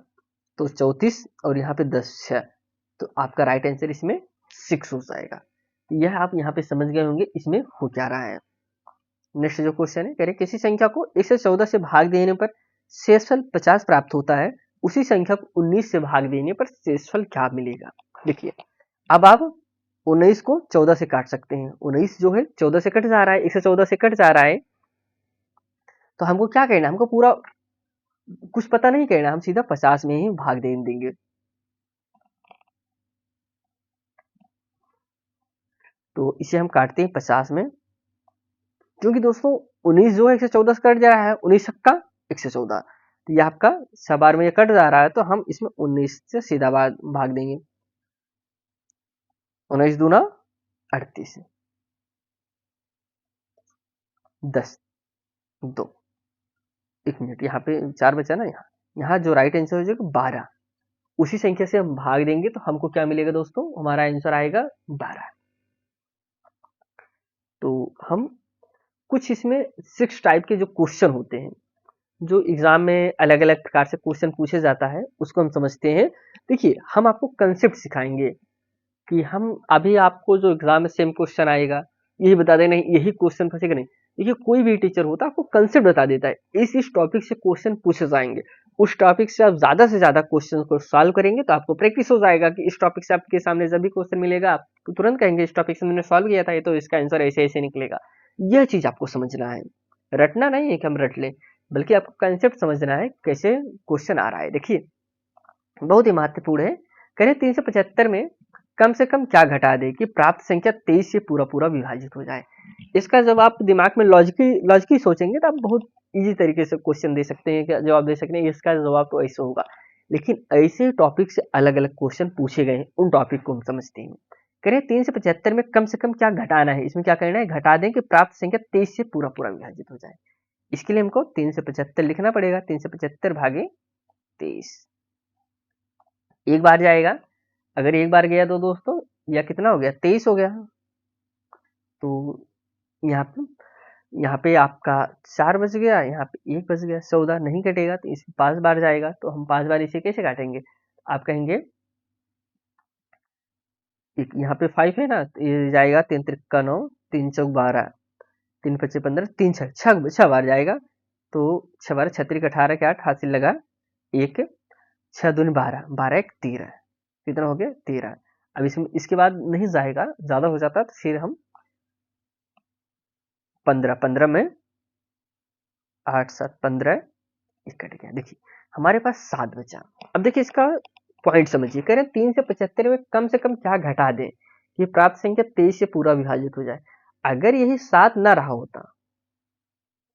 तो 34 और यहाँ पे 10 6, तो आपका राइट आंसर इसमें 6 हो जाएगा। यह आप यहाँ पे समझ गए होंगे इसमें हो क्या रहा है। नेक्स्ट जो क्वेश्चन है, कह रहे किसी संख्या को 114 से भाग देने पर शेषफल 50 प्राप्त होता है, उसी संख्या को 19 से भाग देने पर शेषफल क्या मिलेगा। देखिए अब आप 19 को 14 से काट सकते हैं, 19 जो है 14 से कट जा रहा है, 114 से कट जा रहा है, तो हमको क्या करना है, हमको पूरा कुछ पता नहीं करना, हम सीधा 50 में ही भाग दे देंगे। तो इसे हम काटते हैं 50 में, क्योंकि दोस्तों 19 जो है 114 कट जा रहा है, 19 का 114, तो ये आपका 6 बार में ये कट जा रहा है, तो हम इसमें 19 से सीधा भाग देंगे। 19 दूना 38, 10 2, 1 मिनट, यहाँ पे 4 बचा ना, यहाँ जो राइट आंसर हो जाएगा 12, उसी संख्या से हम भाग देंगे तो हमको क्या मिलेगा दोस्तों, हमारा आंसर आएगा 12। तो हम कुछ इसमें 6 टाइप के जो क्वेश्चन होते हैं, जो एग्जाम में अलग अलग प्रकार से क्वेश्चन पूछे जाता है, उसको हम समझते हैं। देखिए हम आपको कंसेप्ट सिखाएंगे कि हम अभी आपको जो एग्जाम में सेम क्वेश्चन आएगा यही बता दें, नहीं यही क्वेश्चन फंसेगा नहीं। देखिए कोई भी टीचर होता है आपको कंसेप्ट बता देता है, इस टॉपिक से क्वेश्चन पूछे जाएंगे, उस टॉपिक से आप ज्यादा से ज्यादा क्वेश्चन को सॉल्व करेंगे तो आपको प्रैक्टिस हो जाएगा कि इस टॉपिक से आपके सामने जब भी क्वेश्चन मिलेगा आप तो तुरंत कहेंगे इस टॉपिक से मैंने सॉल्व किया था, ये तो इसका आंसर ऐसे ऐसे निकलेगा। यह चीज आपको समझना है, रटना नहीं है कि हम रट ले, बल्कि आपको कंसेप्ट समझना है कैसे क्वेश्चन आ रहा है। देखिए बहुत ही महत्वपूर्ण है, करें 375 में कम से कम क्या घटा दे कि प्राप्त संख्या 23 से पूरा पूरा विभाजित हो जाए। इसका जब आप दिमाग में लॉजिकली सोचेंगे तो आप बहुत इजी तरीके से क्वेश्चन दे सकते हैं, जवाब दे सकते हैं, इसका जवाब तो ऐसे होगा। लेकिन ऐसे टॉपिक से अलग अलग क्वेश्चन पूछे गए हैं, उन टॉपिक को हम समझते हैं। करें 375 में कम से कम क्या घटाना है, इसमें क्या करना है, घटा दें कि प्राप्त संख्या 23 से पूरा पूरा विभाजित हो जाए। इसके लिए हमको 375 लिखना पड़ेगा, 375 भागे 23, एक बार जाएगा, अगर एक बार गया तो दोस्तों यह कितना हो गया, 23 हो गया। तो यहाँ पे आपका 4 बच गया, यहाँ पे 1 बच गया, 14 नहीं कटेगा तो इसमें 5 बार जाएगा, तो हम 5 बार इसे कैसे काटेंगे, आप कहेंगे यहाँ पे 5 है ना, तो ये जाएगा 3 त्रिक्का 9, 3 चौक 12, 3 पच्चे 15, 3 छह बार जाएगा, तो 6 बार 36 18 के 8 हासिल लगा 1, 6 दूनी 12, 12 1 13, कितना हो गया 13। अब इसमें इसके बाद नहीं जाएगा, ज्यादा हो जाता तो फिर हम 15, 15 में 8 7 15 कट गया। देखिए हमारे पास 7 बचा। अब देखिए इसका पॉइंट समझिए, कह रहे 3 से 75 में कम से कम क्या घटा दें कि प्राप्त संख्या 23 से पूरा विभाजित हो जाए। अगर यही 7 न रहा होता,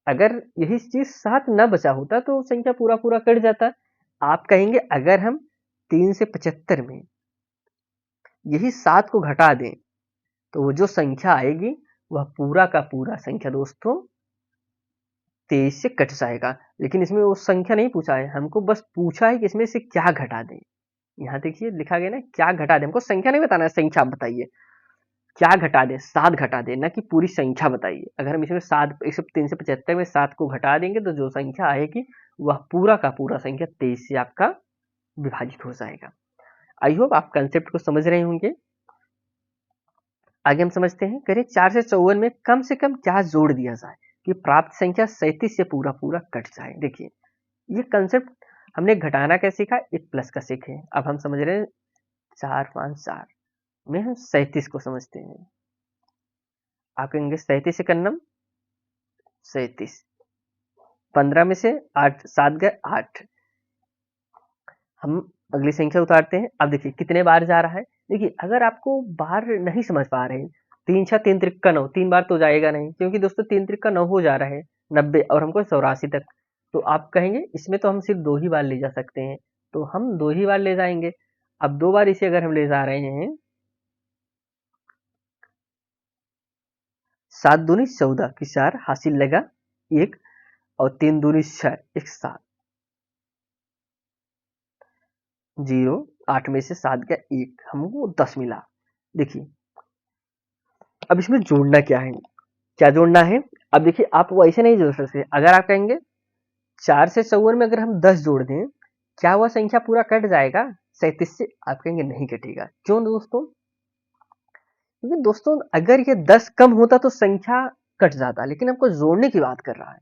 अगर यही चीज 7 न बचा होता तो संख्या पूरा पूरा कट जाता। आप कहेंगे अगर हम 3 से 75 में यही 7 को घटा दें तो वो जो संख्या आएगी वह पूरा का पूरा संख्या दोस्तों 23 से कट जाएगा। लेकिन इसमें वो संख्या नहीं पूछा है, हमको बस पूछा है कि इसमें से क्या घटा दें। यहाँ देखिए लिखा गया ना, क्या घटा दें, हमको संख्या नहीं बताना है, संख्या बताइए क्या घटा दें, 7 घटा दें, ना कि पूरी संख्या बताइए। अगर हम इसमें 7 375 में 7 को घटा देंगे तो जो संख्या आएगी वह पूरा का पूरा संख्या 23 से आपका विभाजित हो जाएगा। आई होप आप कंसेप्ट को समझ रहे होंगे। आगे हम समझते हैं, करें 4 से 54 में कम से कम क्या जोड़ दिया जाए कि प्राप्त संख्या 37 से पूरा पूरा कट जाए। देखिए ये कंसेप्ट हमने घटाना क्या सीखा, एक प्लस का सीखे। अब हम समझ रहे हैं 4 5 4 में हम 37 को समझते हैं। आप कहेंगे 37 से करना 37, 15 में से 8 7 गए 8, हम अगली संख्या उतारते हैं। अब देखिए कितने बार जा रहा है। देखिए अगर आपको बार नहीं समझ पा रहे हैं, 3 6 3 त्रिक्का 9, 3 बार तो जाएगा नहीं, क्योंकि दोस्तों 3 त्रिक्का 9 हो जा रहा है 90 और हमको 84 तक। तो आप कहेंगे इसमें तो हम सिर्फ 2 ही बार ले जा सकते हैं, तो हम 2 ही बार ले जाएंगे। अब 2 बार इसे अगर हम ले जा रहे हैं, 7 दूनी 14 की 4 हासिल लगा 1 और 3 दूनी 6 एक 7 0 8 में से 7 गया 1 हमको 10 मिला। देखिए अब इसमें जोड़ना क्या है, क्या जोड़ना है। अब देखिए आप वो ऐसे नहीं जोड़ सकते। अगर आप कहेंगे 4 से 54 में अगर हम 10 जोड़ दें, क्या वह संख्या पूरा कट जाएगा 37 से? आप कहेंगे नहीं कटेगा। क्यों दोस्तों? क्योंकि दोस्तों अगर ये 10 कम होता तो संख्या कट जाता, लेकिन हमको जोड़ने की बात कर रहा है।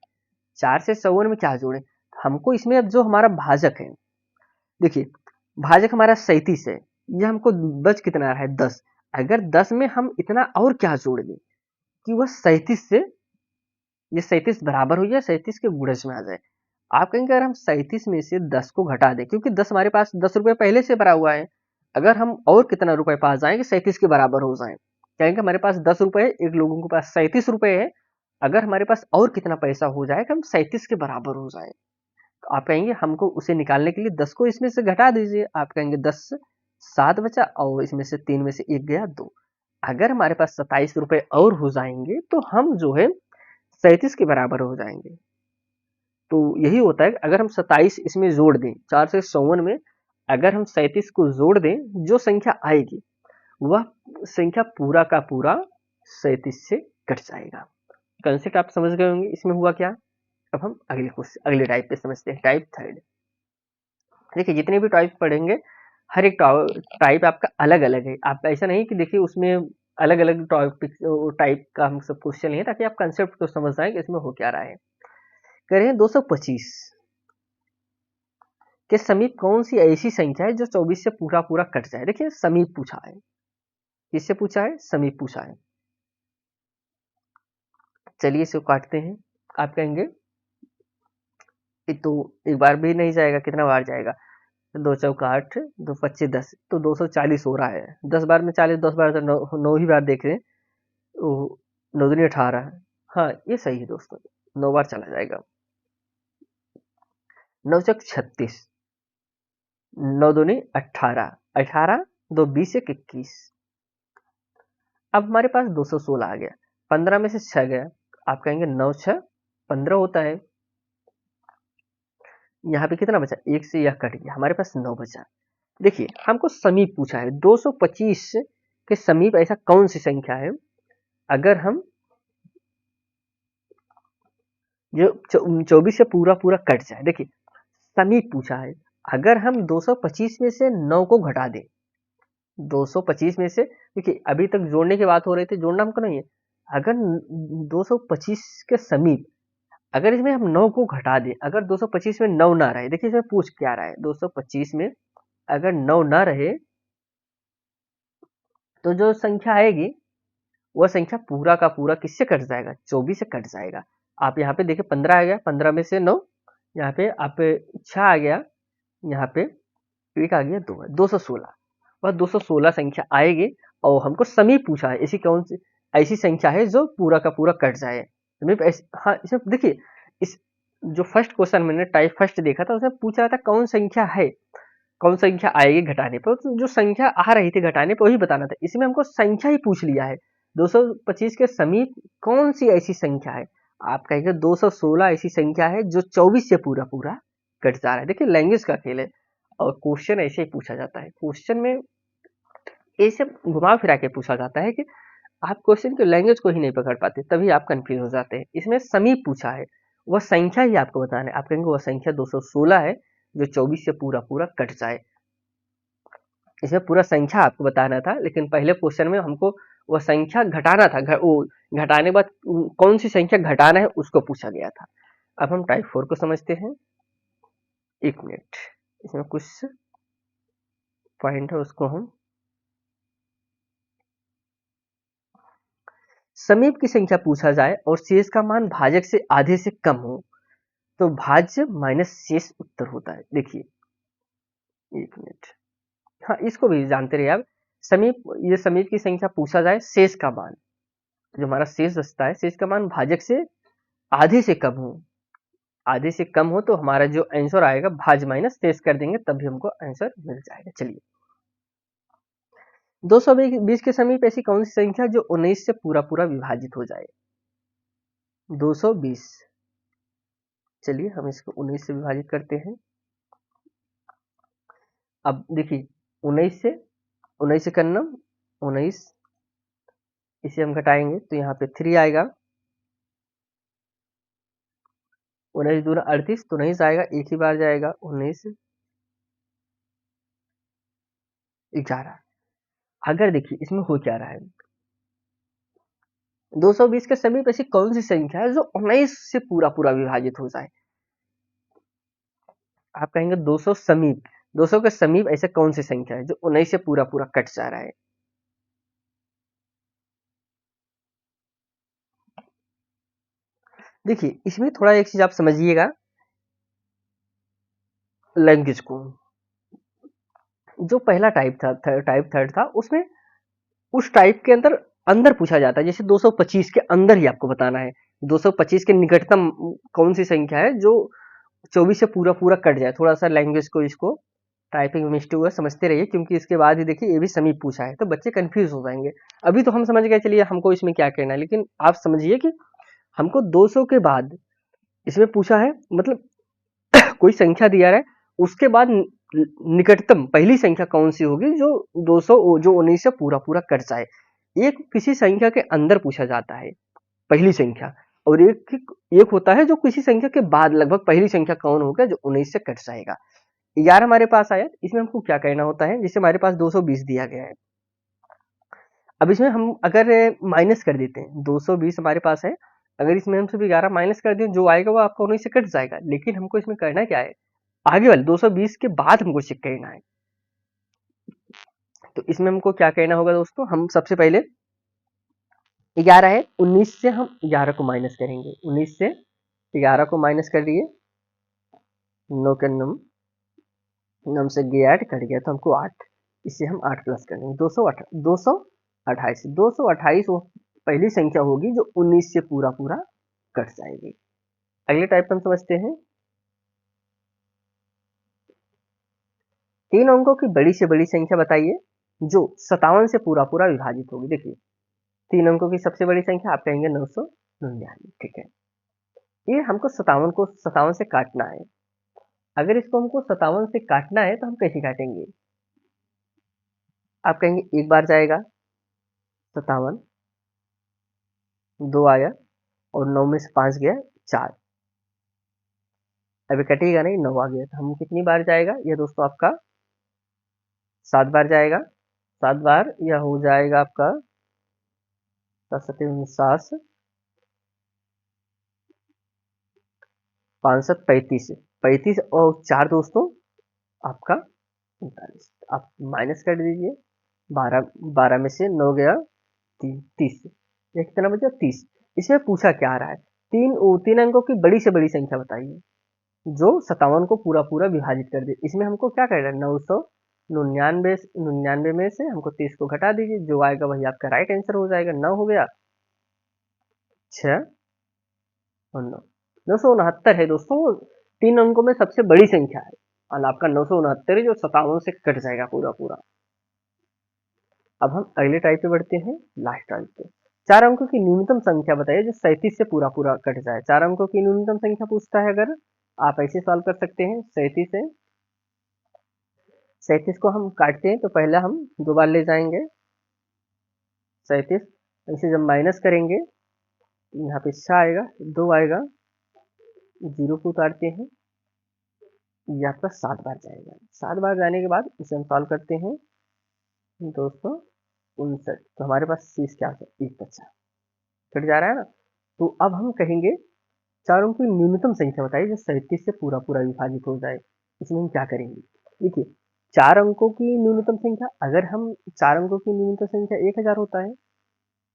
4 से 54 में क्या जोड़े, हमको इसमें अब जो हमारा भाजक है, देखिए भाजक हमारा 37 है, ये हमको बच कितना रहा है 10। अगर 10 में हम इतना और क्या जोड़ दें कि वह 37 से ये 37 बराबर हो जाए, 37 के गुणज में आ जाए। आप कहेंगे अगर हम 37 में से 10 को घटा दें, क्योंकि 10 हमारे पास 10 रुपए पहले से भरा हुआ है, अगर हम और कितना रुपए पास जाएंगे 37 के बराबर हो जाए, कहेंगे हमारे पास 10 रुपए है, एक लोगों के पास 37 रुपए है, अगर हमारे पास और कितना पैसा हो जाए कि हम 37 के बराबर हो जाए, तो आप कहेंगे हमको उसे निकालने के लिए 10 को इसमें से घटा दीजिए। आप कहेंगे 10 7 बचा और इसमें से 3 में से 1 गया 2। अगर हमारे पास 27 रुपए और हो जाएंगे तो हम जो है 37 के बराबर हो जाएंगे। तो यही होता है अगर हम 27 इसमें जोड़ दें, 4 से 54 में अगर हम 37 को जोड़ दें, जो संख्या आएगी वह संख्या पूरा का पूरा 37 से कट जाएगा। कंसेप्ट आप समझ गए होंगे इसमें हुआ क्या। अब हम अगले टाइप पे समझते हैं, टाइप थर्ड। देखिए जितने भी टाइप पढ़ेंगे हर एक टाइप आपका अलग अलग है। आप ऐसा नहीं कि देखिए उसमें अलग अलग टाइप का हम सब क्वेश्चन है, ताकि आप कंसेप्ट को समझ जाए कि इसमें हो क्या रहा है। करें 225 के समीप कौन सी ऐसी संख्या है जो 24 से पूरा पूरा कट जाए। देखिए समीप पूछा है, किससे पूछा है, समीप पूछा है। चलिए इसे काटते हैं। आप कहेंगे तो एक बार भी नहीं जाएगा, कितना बार जाएगा, 2 चौका 8 2 25 10, तो 240 हो रहा है। 10 बार में 40, 10 बार तो 9 ही बार देख रहे हैं, तो 9 दूनी 18। हाँ ये सही है दोस्तों, 9 बार चला जाएगा। 9 चौक 36, 9 दूनी 18, 18 2 20 1 21। अब हमारे पास 216 आ गया, 15 में से 6 गया। आप कहेंगे 9 6 15 होता है। यहाँ पे कितना बचा, 1 से यह कट गया, हमारे पास 9 बचा। देखिए हमको समीप पूछा है, 225 के समीप ऐसा कौन सी संख्या है अगर हम जो 24 से पूरा पूरा कट जाए। देखिए समीप पूछा है, अगर हम 225 में से 9 को घटा दें, 225 में से, देखिए अभी तक जोड़ने की बात हो रही थी, जोड़ना हमको नहीं है। अगर 225 के समीप अगर इसमें हम 9 को घटा दें, अगर 225 में 9 ना रहे, देखिए इसमें पूछ क्या रहा है, 225 में अगर 9 ना रहे तो जो संख्या आएगी वह संख्या पूरा का पूरा किससे कट जाएगा, 24 से कट जाएगा। आप यहाँ पे देखिए 15 आ गया, 15 में से 9, यहाँ पे आप 6 आ गया, यहाँ पे 1 आ गया 2 है, 216। वह 216 संख्या आएगी और हमको समीप पूछा है, ऐसी कौन सी ऐसी संख्या है जो पूरा का पूरा कट जाए। समीप हाँ इसमें देखिए इस जो फर्स्ट क्वेश्चन मैंने टाइप फर्स्ट देखा था उसमें पूछ रहा था कौन संख्या है, कौन संख्या आएगी घटाने पर, तो जो संख्या आ रही थी घटाने पर वही बताना था। इसमें हमको संख्या ही पूछ लिया है, 225 के समीप कौन सी ऐसी संख्या है। आप कहेंगे 216 ऐसी संख्या है जो 24 से पूरा पूरा कट जा रहा है। देखिए लैंग्वेज का खेल है और क्वेश्चन ऐसे ही पूछा जाता है। क्वेश्चन में ऐसे घुमा फिरा के पूछा जाता है कि आप क्वेश्चन की लैंग्वेज को ही नहीं पकड़ पाते, तभी आप कंफ्यूज हो जाते हैं। इसमें समीप पूछा है, वह संख्या ही आपको बताना है। आप कहेंगे वह संख्या 216 है जो 24 से पूरा पूरा कट जाए। इसमें पूरा संख्या आपको बताना था, लेकिन पहले क्वेश्चन में हमको वह संख्या घटाना था, वो घटाने के बाद कौन सी संख्या घटाना है उसको पूछा गया था। अब हम टाइप 4 को समझते हैं। 1 मिनट, इसमें कुछ पॉइंट है उसको हम, समीप की संख्या पूछा जाए और शेष का मान भाजक से आधे से कम हो तो भाज्य माइनस शेष उत्तर होता है। देखिए 1 मिनट, हाँ इसको भी जानते रहिए आप। समीप, ये समीप की संख्या पूछा जाए, शेष का मान जो हमारा शेष बचता है, शेष का मान भाजक से आधे से कम हो, आधे से कम हो तो हमारा जो आंसर आएगा भाज्य माइनस शेष कर देंगे तभी हमको आंसर मिल जाएगा। चलिए 220 के समीप ऐसी कौन सी संख्या जो 19 से पूरा पूरा विभाजित हो जाए? 220। चलिए हम इसको 19 से विभाजित करते हैं। अब देखिए 19 से करना 19, इसे हम घटाएंगे तो यहाँ पे 3 आएगा। 19 दूना 38, तो 19 आएगा, एक ही बार जाएगा। 19 11। अगर देखिए इसमें हो क्या रहा है, 220 के समीप ऐसी कौन सी संख्या है जो 19 से पूरा पूरा विभाजित हो जाए? आप कहेंगे 200 समीप, 200 के समीप ऐसे कौन सी संख्या है जो 19 से पूरा पूरा कट जा रहा है? देखिए इसमें थोड़ा एक चीज आप समझिएगा, लैंग्वेज को। जो पहला टाइप था, टाइप थर्ड था, उसमें उस टाइप के अंदर अंदर पूछा जाता है। जैसे 225 के अंदर ही आपको बताना है, 225 के निकटतम कौन सी संख्या है जो 24 से पूरा पूरा कट जाए। थोड़ा सा लैंग्वेज को, इसको टाइपिंग में मिस्टेक हुआ, समझते रहिए, क्योंकि इसके बाद ही देखिए ये भी समीप पूछा है तो बच्चे कंफ्यूज हो जाएंगे। अभी तो हम समझ गए, चलिए हमको इसमें क्या करना है, लेकिन आप समझिए कि हमको 200 के बाद इसमें पूछा है, मतलब कोई संख्या दिया है, उसके बाद निकटतम पहली संख्या कौन सी होगी जो 200 जो 19 से पूरा पूरा कट जाए। एक किसी संख्या के अंदर पूछा जाता है पहली संख्या, और एक एक होता है जो किसी संख्या के बाद लगभग पहली संख्या कौन होगा जो 19 से कट जाएगा। 11 हमारे पास आया, इसमें हमको क्या करना होता है, जैसे हमारे पास 220 दिया गया है। अब इसमें हम अगर माइनस कर देते हैं, 220 हमारे पास है, अगर इसमें हम सिर्फ 11 माइनस कर दें, जो आएगा वो आपका 19 से कट जाएगा। लेकिन हमको इसमें करना क्या है, आगे वाले 220 के बाद हमको चेक करना है। तो इसमें हमको क्या करना होगा दोस्तों, हम सबसे पहले 11 है, 19 से हम 11 को माइनस करेंगे। 19 से 11 को माइनस कर दिए, 9 के नम से गया 8 कट गया तो हमको 8, इससे हम 8 प्लस कर देंगे, 228। 228 वो पहली संख्या होगी जो 19 से पूरा पूरा कट जाएगी। अगले टाइप हम समझते हैं, 3 अंकों की बड़ी से बड़ी संख्या बताइए जो 57 से पूरा पूरा विभाजित होगी। देखिए 3 अंकों की सबसे बड़ी संख्या आप कहेंगे 999, ठीक है। ये हमको 57 से काटना है। अगर इसको हमको 57 से काटना है तो हम कैसे काटेंगे, आप कहेंगे एक बार जाएगा 57, 2 आया, और 9 में से 5 गया 4, अभी कटेगा नहीं, 9 आ गया, तो हम कितनी बार जाएगा यह दोस्तों, आपका 7 बार जाएगा। 7 बार यह हो जाएगा आपका 7 5 35, 35 और 4 दोस्तों आपका 39। आप माइनस कर दीजिए, 12, 12 में से 9 गया 30, यह कितना बचा 30। इसमें पूछा क्या आ रहा है, तीन अंकों की बड़ी से बड़ी संख्या बताइए जो 57 को पूरा पूरा विभाजित कर दे। इसमें हमको क्या करना है, 999 में से हमको 30 को घटा दीजिए, जो आएगा वही आपका राइट आंसर हो जाएगा। 9 हो गया, 6 और 9, 969 है दोस्तों। 3 अंकों में सबसे बड़ी संख्या है, और आपका 969 है जो 57 से कट जाएगा पूरा पूरा। अब हम अगले टाइप पे बढ़ते हैं, लास्ट टाइप पे। 4 अंकों की न्यूनतम संख्या बताइए जो 37 से पूरा पूरा कट जाए। 4 अंकों की न्यूनतम संख्या पूछता है, अगर आप ऐसे सॉल्व कर सकते हैं। 37 को हम काटते हैं तो पहले हम 2 बार ले जाएंगे 37, इसे जब माइनस करेंगे यहाँ पे 6 आएगा, 2 आएगा, 0 को उतारते हैं, ये आपका 7 बार जाएगा। 7 बार जाने के बाद इसे हम सॉल्व करते हैं, 259, तो हमारे पास शेष क्या होता है, 1 बचा, कट जा रहा है ना। तो अब हम कहेंगे चारों की न्यूनतम संख्या बताइए जो 37 से पूरा पूरा विभाजित हो जाए। इसमें हम क्या करेंगे, देखिए 4 अंकों की न्यूनतम संख्या, अगर हम 4 अंकों की न्यूनतम संख्या 1000 होता है,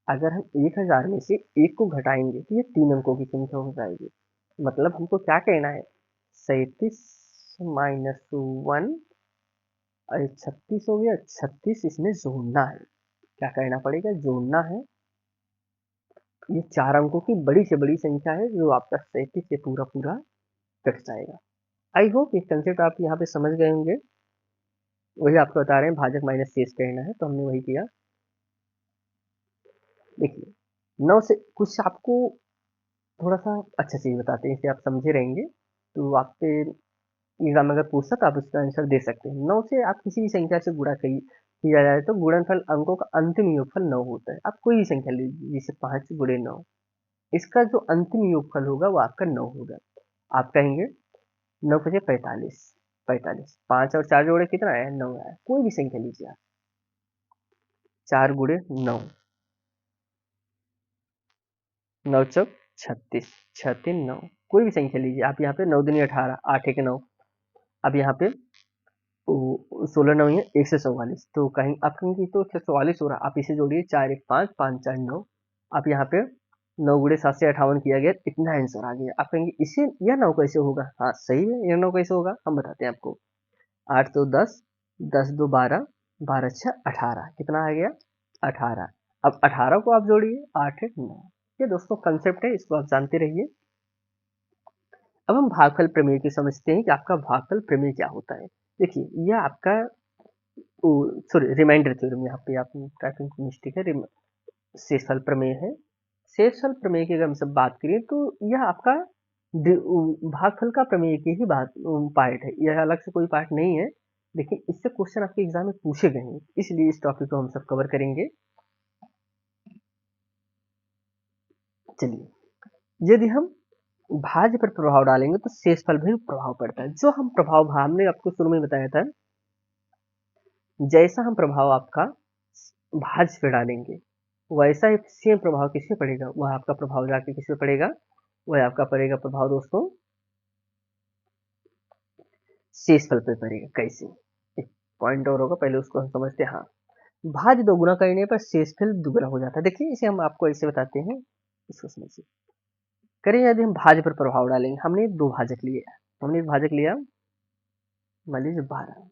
अगर हम 1000 में से 1 को घटाएंगे तो ये 3 अंकों की संख्या हो जाएगी। मतलब हमको क्या कहना है, 37 माइनस 1, अरे 36 हो गया, 36 इसमें जोड़ना है, क्या करना पड़ेगा, जोड़ना है। ये 4 अंकों की बड़ी से बड़ी संख्या है जो आपका 37 से पूरा पूरा कट जाएगा। आई होप ये कंसेप्ट आप यहाँ पे समझ गए होंगे। वही आपको बता रहे हैं, भाजक माइनस शेष करना है, तो हमने वही किया। देखिए 9 से कुछ आपको थोड़ा सा अच्छा चीज बताते हैं, इसे आप समझे रहेंगे तो आपके एग्जाम अगर पूछता तो आप उसका आंसर दे सकते हैं। 9 से आप किसी भी संख्या से गुणा किया जाए तो गुणनफल अंकों का अंतिम योगफल 9 होता है। आप कोई भी संख्या लीजिए, जैसे 5 गुणे 9, इसका जो अंतिम योगफल होगा वो आपका 9 होगा। आप कहेंगे 9 बजे 45, 5 और 4 जोड़े कितना आया? 9 आया। कोई भी संख्या लीजिए आप, 4 गुणे 9, 9 चौक 36, 6 3 9, कोई भी संख्या लीजिए आप। यहाँ पे 9 दूनी 18, 8 एक 9। अब यहाँ पे 16 9 है 144, तो कहीं आप कहेंगे तो 144 हो रहा, आप इसे जोड़िए, 4 1 5, 5 4 9। अब यहाँ पे 9 गुणे 7 से 58 किया गया, इतना आंसर आ गया। आप कहेंगे इसे यह 9 कैसे होगा? हाँ सही है, यह 9 कैसे होगा हम बताते हैं आपको। 8 तो 10, 10 2 12, 12 6 18, कितना आ गया? 18। अब 18 को आप जोड़िए, 8 1 9। ये दोस्तों कंसेप्ट है, इसको आप जानते रहिए। अब हम भागफल प्रमेय की समझते हैं कि आपका भागफल प्रमेय क्या होता है। देखिए यह आपका सॉरी रिमाइंडर थ्योरम, यहाँ पे आप टाइपिंग की मिस्टेक है, शेषफल प्रमेय है। शेषफल प्रमेय की अगर हम सब बात करें तो यह आपका भागफल का प्रमेय की ही बात पार्ट है, यह अलग से कोई पार्ट नहीं है, लेकिन इससे क्वेश्चन आपके एग्जाम में पूछे गए हैं, इसलिए इस टॉपिक को हम सब कवर करेंगे। चलिए, यदि हम भाज्य पर प्रभाव डालेंगे तो शेषफल भी प्रभाव पड़ता है। जो हम प्रभाव हमने आपको शुरू में बताया था, जैसा हम प्रभाव आपका भाज्य पे डालेंगे वैसा ही सेम प्रभाव किस पे पड़ेगा, वह आपका प्रभाव जाके किस पे पड़ेगा, वह आपका पड़ेगा प्रभाव दोस्तों शेषफल पे पड़ेगा। कैसे? एक पॉइंट और होगा, पहले उसको हम समझते हैं। हाँ, भाज्य दोगुना करने पर शेषफल दुगुना हो जाता है। देखिए इसे हम आपको ऐसे बताते हैं, इसको समझिए। करें यदि हम भाज्य पर प्रभाव डालेंगे, हमने दो भाजक लिए, हमने एक भाजक लिया मान लीजिए 12,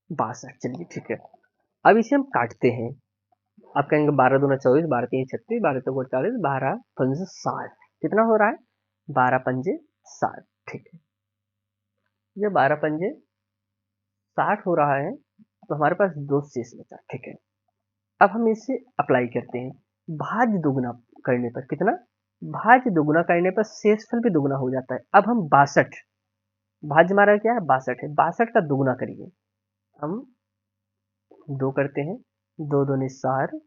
62, चलिए ठीक है। अब इसे हम काटते हैं, आप कहेंगे 12 दूना 24, 12 3 36, 12 चौक 48, 12 पंजे 60, कितना हो रहा है? 12 पंजे 60, ठीक है। ये 12 पंजे 60 हो रहा है, तो हमारे पास दो शेष बचा, ठीक है। अब हम इसे अप्लाई करते हैं, भाज्य दोगुना करने पर कितना? भाज्य दोगुना करने पर शेषफल भी दोगुना हो जाता है। अब हम 62, भाज्य हमारा क्या है? 62 है, 62 का दोगुना करिए, हम 2 करते हैं, 2 दूनी 4,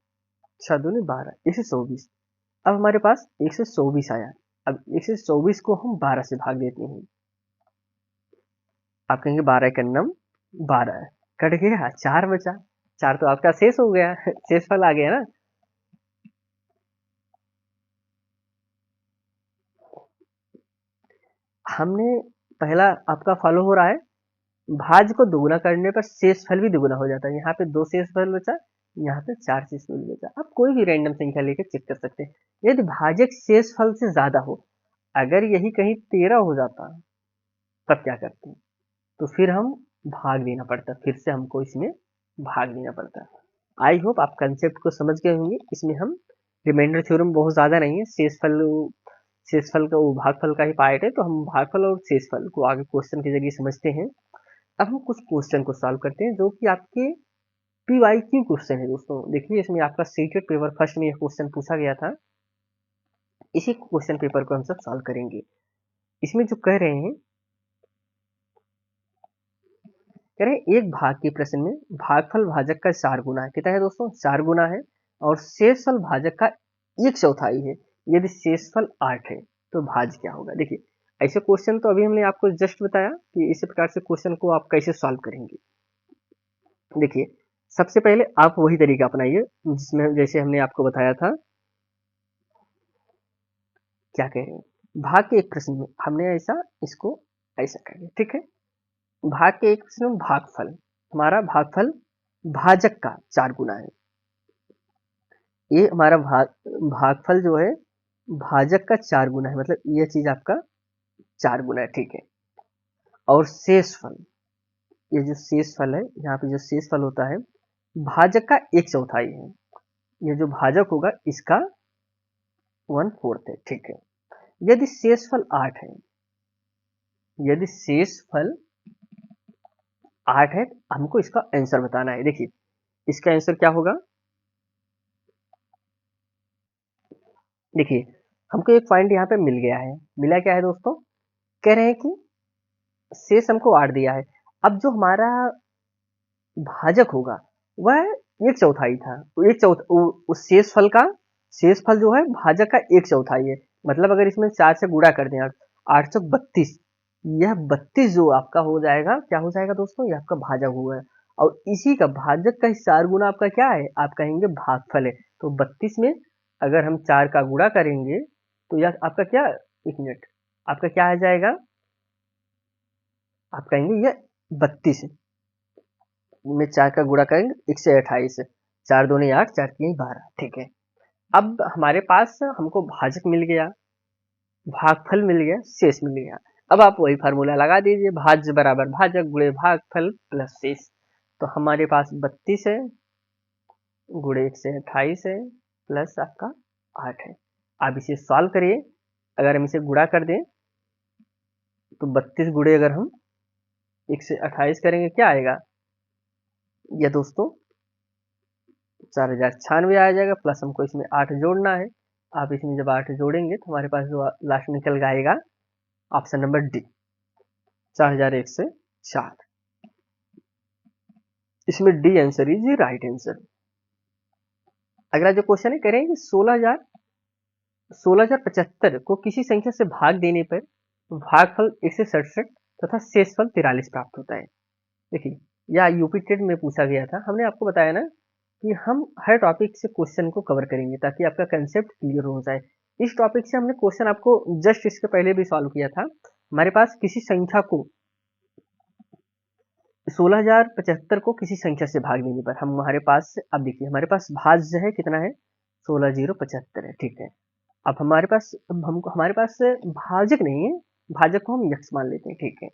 6 दूनी 12, 124। अब हमारे पास 124 आया। अब 124 को हम 12 से भाग देते हैं, आप कहेंगे 12 का नम 12 है, कट गया, 4 बचा, 4 तो आपका शेष हो गया, शेषफल आ गया ना। हमने पहला आपका फॉलो हो रहा है, भाज्य को दोगुना करने पर शेषफल भी दोगुना हो जाता है। यहाँ पे 2 शेषफल बचा, यहाँ पे 4 शेषफल बचा। आप कोई भी रैंडम संख्या लेकर चेक कर सकते हैं। यदि भाजक शेषफल से ज्यादा हो, अगर यही कहीं 13 हो जाता तब क्या करते हैं? तो फिर हम भाग देना पड़ता, फिर से हमको इसमें भाग देना पड़ता। आई होप आप कंसेप्ट को समझ गए होंगे। इसमें हम रिमाइंडर थ्योरम बहुत ज्यादा नहीं है, शेषफल का वो भागफल का ही पार्ट है, तो हम भागफल और शेषफल को आगे क्वेश्चन के जरिए समझते हैं। अब हम कुछ क्वेश्चन को सॉल्व करते हैं जो कि आपके पीवाईक्यू क्वेश्चन है दोस्तों। देखिए इसमें आपका सीटेड पेपर फर्स्ट में यह क्वेश्चन पूछा गया था, इसी क्वेश्चन पेपर को हम सब सॉल्व करेंगे। इसमें जो कह रहे हैं, कह रहे हैं एक भाग के प्रश्न में भागफल भाजक का 4 गुना है। कितना है दोस्तों? 4 गुना है। और शेषफल भाजक का 1/4 है। यदि शेषफल 8 है तो भाज्य क्या होगा? देखिए ऐसे क्वेश्चन तो अभी हमने आपको जस्ट बताया कि इसी प्रकार से क्वेश्चन को आप कैसे सॉल्व करेंगे। देखिए सबसे पहले आप वही तरीका अपनाइए जिसमें जैसे हमने आपको बताया था। क्या कह रहे हैं, भाग के एक प्रश्न में हमने ऐसा इसको ऐसा करेंगे, ठीक है। भाग के एक प्रश्न में भागफल, हमारा भागफल भाजक का 4 गुना है। ये हमारा भागफल जो है भाजक का 4 गुना है, मतलब ये चीज आपका 4 गुना है, ठीक है। और शेषफल, ये जो शेषफल है, यहाँ पे जो शेषफल होता है भाजक का 1/4 है। ये जो भाजक होगा इसका 1/4 है, ठीक है। यदि शेषफल 8 है, यदि शेषफल 8 है तो हमको इसका आंसर बताना है। देखिए इसका आंसर क्या होगा, देखिए हमको एक पॉइंट यहाँ पे मिल गया है। मिला क्या है दोस्तों, कह रहे हैं कि शेष हमको 8 दिया है। अब जो हमारा भाजक होगा वह 1/4 था। एक चौथ उस शेषफल का, शेषफल जो है भाजक का 1/4 है। मतलब अगर इसमें 4 से गुणा कर दें 8 से 32, यह 32 जो आपका हो जाएगा, क्या हो जाएगा दोस्तों, यह आपका भाजक हुआ है। और इसी का भाजक का 4 गुना आपका क्या है, आप कहेंगे भागफल है। तो 32 में अगर हम 4 का गुणा करेंगे तो यह आपका क्या, एक मिनट, आपका क्या आ जाएगा, आप कहेंगे यह 32 में 4 का गुणा करेंगे 128, 4 दूनी 8, 4 तीन 12, ठीक है। अब हमारे पास हमको भाजक मिल गया, भागफल मिल गया, शेष मिल गया। अब आप वही फार्मूला लगा दीजिए, भाज्य बराबर भाजक गुणे भागफल प्लस शेष। तो हमारे पास 32 है गुणे 128 है प्लस आपका 8 है। आप इसे सॉल्व करिए, अगर हम इसे गुणा कर दें तो 32 गुणे अगर हम 128 करेंगे क्या आएगा, यह दोस्तों 4096 आ जाएगा। प्लस हमको इसमें 8 जोड़ना है। आप इसमें जब 8 जोड़ेंगे तो हमारे पास जो लास्ट निकल आएगा ऑप्शन नंबर डी, 4104। इसमें D answer is right answer. अगला जो क्वेश्चन है, कह रहे हैं कि 16,75 को किसी संख्या से भाग देने पर भागफल 167 तथा शेषफल 43 प्राप्त होता है। देखिए यह यूपी टेट में पूछा गया था। हमने आपको बताया ना कि हम हर टॉपिक से क्वेश्चन को कवर करेंगे ताकि आपका कंसेप्ट क्लियर हो जाए। इस टॉपिक से हमने क्वेश्चन आपको जस्ट इसके पहले भी सॉल्व किया था। हमारे पास किसी संख्या को 16,075 को किसी संख्या से भाग देने पर हमारे पास, अब देखिए हमारे पास भाज्य है कितना है, 16,075 है, ठीक है। अब हमारे पास, हमको हमारे पास भाजक नहीं है, भाजक को हम यक्ष मान लेते हैं, ठीक है।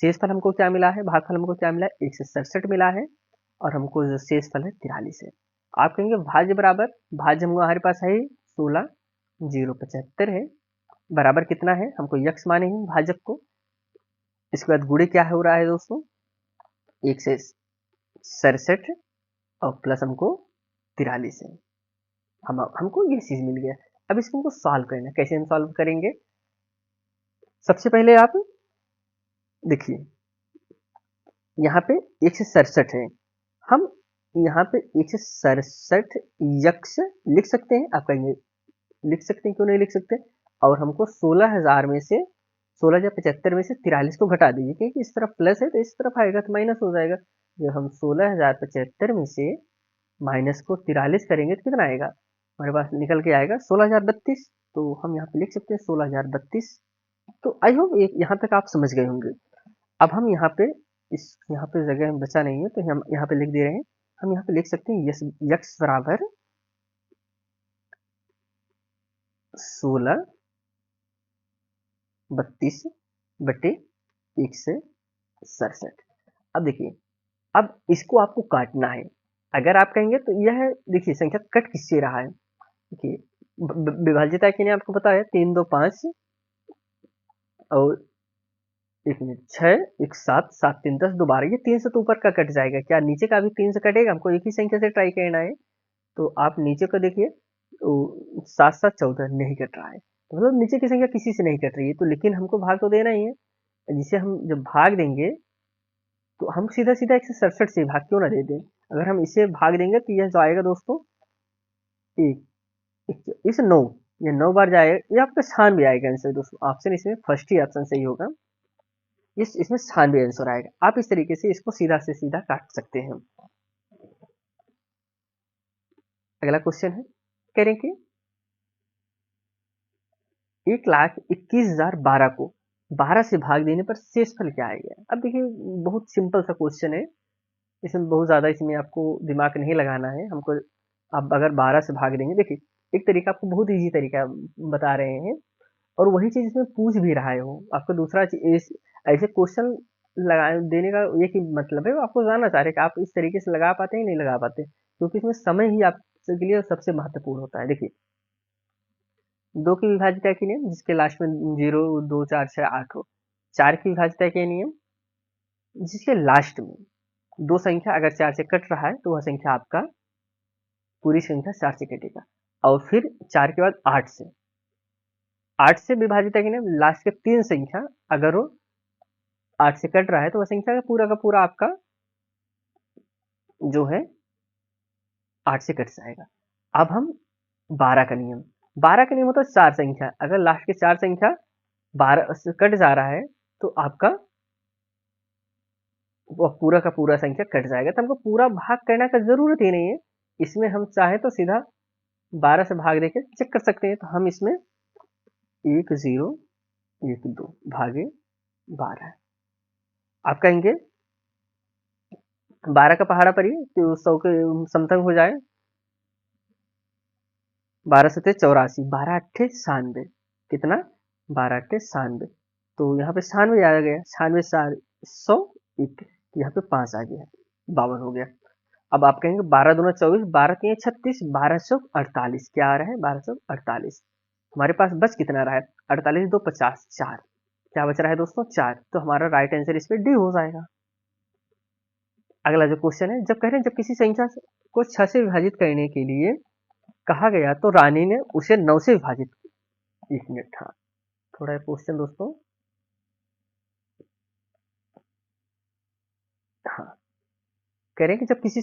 शेषफल हमको क्या मिला है, भागफल हमको क्या मिला है, 167 मिला है और हमको जो शेषफल है 43 है। आप कहेंगे भाज्य बराबर, भाज्य हमारे पास है 16,075 है, बराबर कितना है, हमको यक्ष माने हैं भाजक को। इसके बाद गुणे क्या हो रहा है दोस्तों, 167 और प्लस हमको 43 है। हमको ये चीज मिल गया। अब इसको सॉल्व करना, कैसे हम सॉल्व करेंगे, सबसे पहले आप देखिए यहाँ पे 167 है, हम यहाँ पे 167 यक्ष लिख सकते हैं। आप कहेंगे लिख सकते हैं, क्यों नहीं लिख सकते। और हमको 16,000 में से 16,075 में से 43 को घटा दीजिए, क्योंकि इस तरफ प्लस है तो इस तरफ आएगा तो माइनस हो जाएगा। जब हम 16,075 में से माइनस को 43 करेंगे तो कितना आएगा, हमारे पास निकल के आएगा 16,032। तो हम यहाँ पे लिख सकते हैं 16,032। तो आई होप यहाँ तक आप समझ गए होंगे। अब हम यहाँ पे यहाँ पे जगह बचा नहीं है तो हम यहाँ पे लिख दे रहे हैं। हम यहाँ पे लिख सकते हैं यक्ष बराबर 16,32 बटे 167। अब देखिए, अब इसको आपको काटना है। अगर आप कहेंगे तो यह देखिए संख्या कट किससे रहा है, देखिए विभाज्यता के लिए आपको पता है 3 2 5 और 1 मिनट 6 1 7 7 3 10 दोबारा, ये 3 से तो ऊपर का कट जाएगा, क्या नीचे का भी 3 से कटेगा, हमको एक ही संख्या से ट्राई करना है। तो आप नीचे को देखिए, 7 7 14 नहीं कट रहा है, तो मतलब नीचे की संख्या किसी से नहीं कट रही है। तो लेकिन हमको भाग तो देना ही है, जिसे हम जब भाग देंगे तो हम सीधा सीधा 167 से भाग क्यों ना दे दें। अगर हम इसे भाग देंगे तो यह जो आएगा दोस्तों इस 9, ये 9 बार जाएगा, ये आपका 96 आएगा आंसर दोस्तों। ऑप्शन इसमें फर्स्ट ही ऑप्शन सही होगा, इसमें 96 आंसर आएगा। आप इस तरीके से इसको सीधा से सीधा काट सकते हैं। अगला क्वेश्चन है, कह रहे हैं कि 1,21,012 को 12 से भाग देने पर शेषफल क्या आएगा। अब देखिए बहुत सिंपल सा क्वेश्चन है, इसमें बहुत ज्यादा इसमें आपको दिमाग नहीं लगाना है हमको। आप अगर 12 से भाग देंगे, देखिए एक तरीका आपको बहुत इजी तरीका बता रहे हैं और वही चीज इसमें पूछ भी रहा है वो आपको। दूसरा चीज ऐसे क्वेश्चन लगा देने का ये की मतलब है वो आपको जानना चाह रहे कि आप इस तरीके से लगा पाते हैं नहीं लगा पाते, क्योंकि इसमें समय ही आपके लिए सबसे महत्वपूर्ण होता है। देखिए 2 की विभाज्यता के नियम, जिसके लास्ट में 0 2 4 6 8 हो। 4 की विभाज्यता के नियम, जिसके लास्ट में दो संख्या अगर 4 से कट रहा है तो वह संख्या आपका पूरी संख्या 4 से कटेगा। और फिर 4 के बाद 8 से विभाज्यता के नियम, लास्ट के 3 संख्या अगर वो 8 से कट रहा है तो वह संख्या का पूरा आपका जो है 8 से कट जाएगा। अब हम 12 का नियम, 12 का नियम होता है 4 संख्या अगर लास्ट के 4 संख्या 12 से कट जा रहा है तो आपका वह पूरा का पूरा संख्या कट जाएगा। तो हमको पूरा भाग करने का जरूरत ही नहीं है, इसमें हम चाहे तो सीधा 12 से भाग देके चेक कर सकते हैं। तो हम इसमें 1 0 1 2 भागे 12 आप कहेंगे 12 का पहाड़ा पढ़िए तो 100 के समतंग हो जाए। 12 से 84, 12 अट्ठे 96, कितना 12 अट्ठे 96, तो यहाँ पे 96 आ गया, 96 100 यहाँ पे 5 आ गया, 52 हो गया। अब आप कहेंगे 12 दूना 24, 12 तीन 36, 1248 क्या आ रहा है 1248। हमारे पास बच कितना रहा है 48 2 50 4, क्या बच रहा है दोस्तों 4, तो हमारा राइट आंसर इस पे डी हो जाएगा। अगला जो क्वेश्चन है, जब कह रहे हैं जब किसी संख्या को 6 से विभाजित करने के लिए कहा गया तो रानी ने उसे 9 से विभाजित किया। 1 मिनट, हाँ थोड़ा क्वेश्चन दोस्तों, हाँ कह रहे हैं कि जब किसी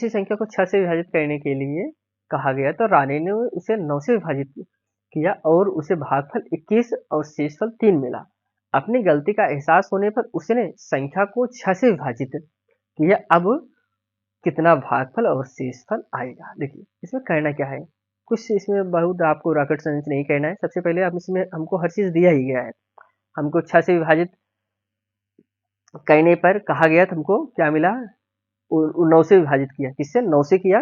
संख्या को 6 से विभाजित करने के लिए कहा गया तो रानी ने उसे 9 से विभाजित किया और उसे भागफल 21 और शेषफल 3 मिला। अपनी गलती का एहसास होने पर उसने संख्या को 6 से विभाजित किया। अब कितना भागफल और शेषफल आएगा। देखिए इसमें करना क्या है, कुछ इसमें बहुत आपको रॉकेट साइंस नहीं करना है। सबसे पहले आप इसमें हमको हर चीज दिया ही गया है, हमको 6 से विभाजित करने पर कहा गया तो हमको क्या मिला 9 से विभाजित किया, किससे 9 से किया,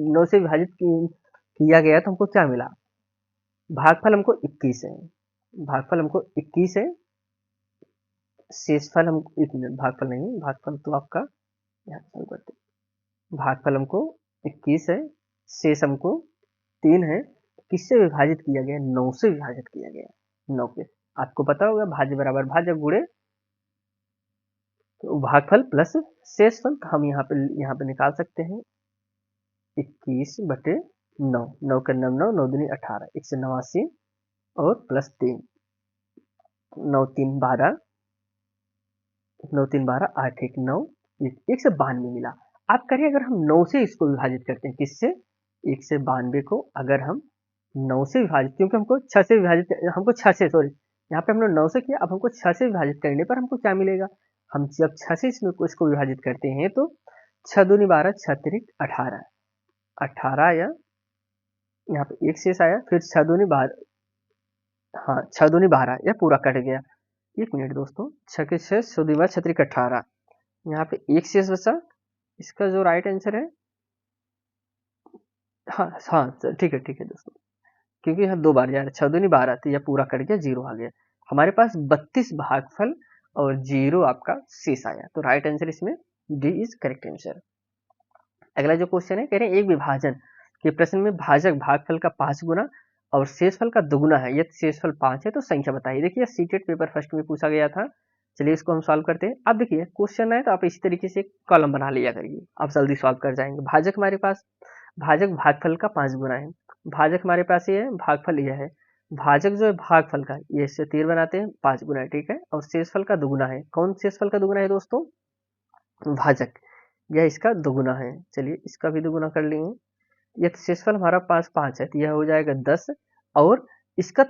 9 से विभाजित किया गया तो हमको क्या मिला भागफल हमको 21 है, भागफल हमको 21 है, शेषफल हमको 1 मिनट भागफल नहीं, भागफल तो आपका यहाँ चालू करते, भागफल हमको 21 है, शेष हमको 3 है। किससे विभाजित किया गया 9 से विभाजित किया गया 9 पे। आपको पता होगा भाज्य बराबर भाजक गुणे तो भागफल प्लस शेषफल, हम यहाँ पे निकाल सकते हैं 21 बटे 9, 9 का 9 9 9 दूनी 18, 189 और प्लस 3, 9 3 12, 9 3 12 8 1 9, 192 मिला। आप करिए अगर हम 9 से इसको विभाजित करते हैं, किससे 192 को अगर हम 9 से विभाजित, क्योंकि हमको 6 से विभाजित, हमको 6 से सॉरी यहाँ पे हमने 9 से किया, अब हमको 6 से विभाजित करने पर हमको क्या मिलेगा, हम जब 6 से इसको विभाजित करते हैं तो 6 दूनी 12 6 तिरिक 18, 18 या यहाँ पे 1 शेष आया, फिर 6 दूनी 12, हाँ 6 दूनी 12 यह पूरा कट गया। 1 मिनट दोस्तों, 6 के 6 6 दूनी 12 6 तिरिक 18, यहाँ पे 1 शेष बचा, इसका जो राइट आंसर है हाँ हाँ ठीक है दोस्तों, क्योंकि यहाँ 2 बार जा रहा है, 6 दूनी 12 तो यह पूरा कट गया, 0 आ गया। हमारे पास 32 भागफल और 0 आपका शेष आया, तो राइट आंसर इसमें डी इज करेक्ट आंसर। अगला जो क्वेश्चन है, कह रहे हैं एक विभाजन के प्रश्न में भाजक भागफल का 5 गुना और शेषफल का दुगुना है, यदि शेषफल 5 है तो संख्या बताइए। देखिए सीटेट पेपर फर्स्ट में पूछा गया था, चलिए इसको हम सॉल्व करते हैं। अब देखिए क्वेश्चन है तो आप इसी तरीके से कॉलम बना लिया करिए, आप जल्दी सॉल्व कर जाएंगे। भाजक हमारे पास, भाजक भागफल का 5 गुना है, भाजक हमारे पास ये है, भागफल यह है, भाजक जो है भागफल का ये इससे 3 बनाते हैं 5 गुना, ठीक है, और शेषफल का दुगुना है। कौन शेषफल का दुगुना है दोस्तों, भाजक, यह इसका दुगुना है। चलिए इसका भी दुगुना कर लेंगे, यह शेषफल हमारा पास 5 है तो यह हो जाएगा 10, और इसका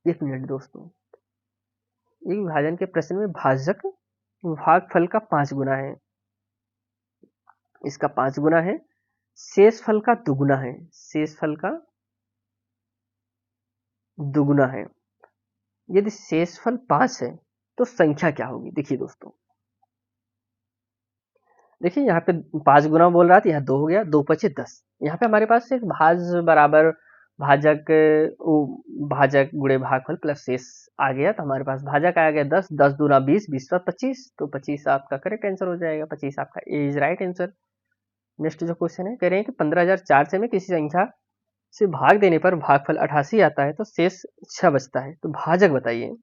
1 मिनट दोस्तों, एक विभाजन के प्रश्न में भाजक भागफल का 5 गुना है, इसका 5 गुना है, शेषफल का दुगुना है, शेषफल का दुगुना है। यदि शेषफल 5 है तो संख्या क्या होगी, देखिए दोस्तों, देखिए यहाँ पे 5 गुना बोल रहा था, यहाँ 2 हो गया, 2 पचे 10, यहाँ पे हमारे पास एक भाज बराबर भाजक भाजक गुणे भागफल प्लस शेष आ गया, तो हमारे पास भाजक आ गया 10, 10 दूना 20, 20 25, तो 25 आपका करेक्ट आंसर हो जाएगा, 25 आपका ए इज राइट आंसर। नेक्स्ट जो क्वेश्चन है, कह रहे हैं कि 15,400 में किसी संख्या से भाग देने पर भागफल 88 आता है तो शेष 6 बचता है। तो भाजक बताइए।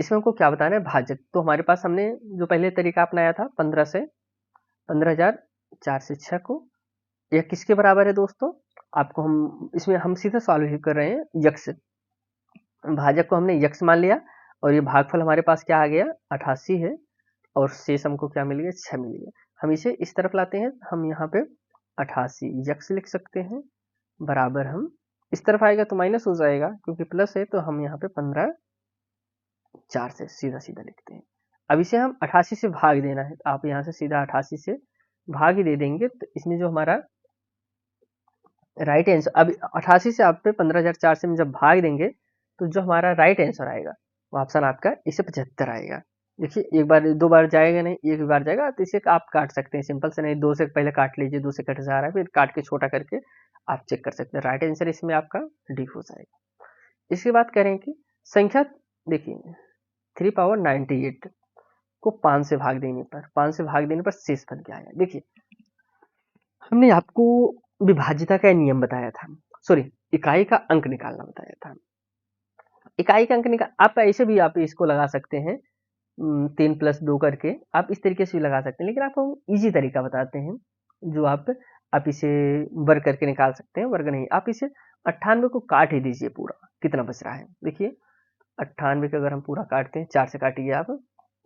इसमें हमको क्या बताना है? भाजक। तो हमारे पास हमने जो पहले तरीका अपनाया था 15,004 से 6 को, यह किसके बराबर है दोस्तों? आपको हम इसमें हम सीधा सॉल्व कर रहे हैं यक्स। भाजक को हमने यक्स मान लिया और ये भागफल हमारे पास क्या आ गया? 88 है और शेष हमको क्या मिल गया? 6 मिल गया। हम इसे इस तरफ लाते हैं, हम यहाँ पे 88 यक्स लिख सकते हैं बराबर, हम इस तरफ आएगा तो माइनस हो जाएगा क्योंकि प्लस है, तो हम यहाँ पे 15,4 से सीधा सीधा लिखते हैं। अब इसे हम 88 से भाग देना है, आप यहाँ से सीधा 88 से भाग ही दे देंगे तो इसमें जो हमारा राइट आंसर, अब 88 से आप पे 15,004 से हम जब भाग देंगे तो जो हमारा राइट आंसर आएगा वो ऑप्शन आपका इसे 75 आएगा। देखिए एक बार दो बार जाएगा नहीं, एक बार जाएगा, तो इसे आप काट सकते हैं सिंपल से, नहीं 2 से पहले काट लीजिए, 2 से कट जा रहा है, फिर काट के छोटा करके आप चेक कर सकते हैं। राइट आंसर इसमें आपका डी हो जाएगा। इसकी बात करें कि संख्या, देखिए 3 पावर 98 को 5 से भाग देने पर शेषफल क्या आया? देखिए हमने आपको विभाज्यता का नियम बताया था, सॉरी इकाई का अंक निकालना बताया था। इकाई का अंक निकाल, आप ऐसे भी आप इसको लगा सकते हैं 3+2 करके, आप इस तरीके से भी लगा सकते हैं, लेकिन आपको इजी तरीका बताते हैं जो आप इसे वर्ग करके निकाल सकते हैं। वर्ग नहीं, आप इसे 98 को काट ही दीजिए पूरा, कितना बच रहा है? देखिए 98 का अगर हम पूरा काटते हैं, 4 से काटिए आप,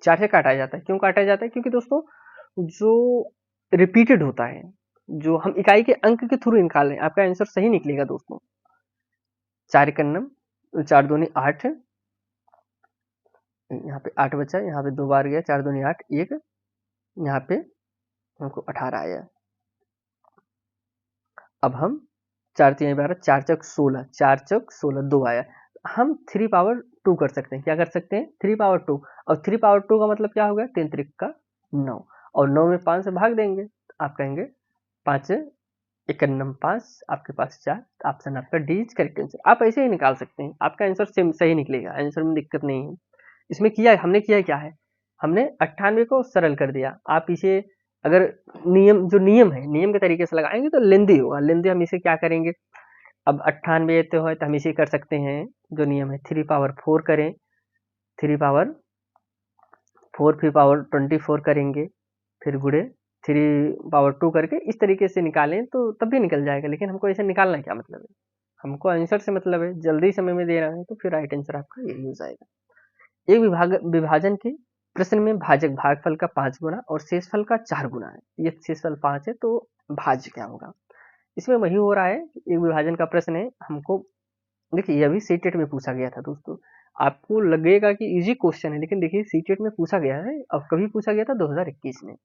4 से काटा जाता है। क्यों काटा जाता है? क्योंकि दोस्तों जो रिपीटेड होता है, जो हम इकाई के अंक के थ्रू निकाल रहे हैं, आपका आंसर सही निकलेगा दोस्तों। 4 एकन्नम 4 दूनी 8, यहाँ पे 8 बचा, यहाँ पे 2 बार गया, 4 दूनी 8, 1, यहाँ पे हमको 18 आया। अब हम 4 3 12, 4 चौक 16, 4 चौक 16, 2 आया। हम 3 पावर 2 कर सकते हैं। क्या कर सकते हैं? 3 पावर 2। और 3 पावर 2 का मतलब क्या हो गया? 3 त्रिक का 9, और 9 में 5 से भाग देंगे, आप कहेंगे 5 एकन्नम 5, आपके पास 4, ऑप्शन आपका डी इज करेक्ट आंसर। आप ऐसे ही निकाल सकते हैं, आपका आंसर सेम सही निकलेगा, आंसर में दिक्कत नहीं है। इसमें हमने किया क्या है? हमने 98 को सरल कर दिया। आप इसे अगर नियम है, नियम के तरीके से लगाएंगे तो लेंदी होगा, लेंदी। हम इसे क्या करेंगे? अब 98 तो है तो हम इसे कर सकते हैं, जो नियम है 3 पावर 4 करें, 3 पावर 4 फिर पावर 24 करेंगे, फिर गुड़े 3 पावर 2 करके इस तरीके से निकालें तो तब भी निकल जाएगा। लेकिन हमको ऐसे निकालना क्या मतलब है? हमको आंसर से मतलब है, जल्दी समय में देना है, तो फिर राइट आंसर आपका यही हो जाएगा। एक विभाजन के प्रश्न में भाजक भागफल का 5 गुना और शेषफल का 4 गुना है। ये शेषफल 5 है तो भाज्य क्या होगा? इसमें वही हो रहा है, एक विभाजन का प्रश्न है हमको। देखिए यह भी सीटेट में पूछा गया था दोस्तों। आपको लगेगा कि इजी क्वेश्चन है, लेकिन देखिए सीटेट में पूछा गया है, और कभी पूछा गया था 2021 में।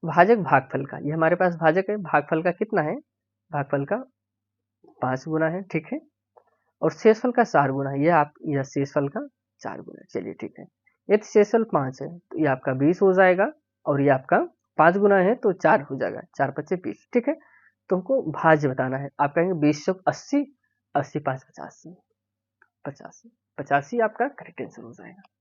भाजक भागफल का, ये हमारे पास भाजक है, भागफल का कितना है? भागफल का 5 गुना है, ठीक है, और शेषफल का 4 गुना है। यह शेषफल का 4 गुना है। चलिए ठीक है, ये शेषफल 5 है तो ये आपका 20 हो जाएगा, और ये आपका 5 गुना है तो 4 हो जाएगा, 4 5 20, ठीक है। तुमको भाज्य बताना है, आप कहेंगे 20 चौक 80, 80 5 85, 85 आपका करेक्ट आंसर हो जाएगा।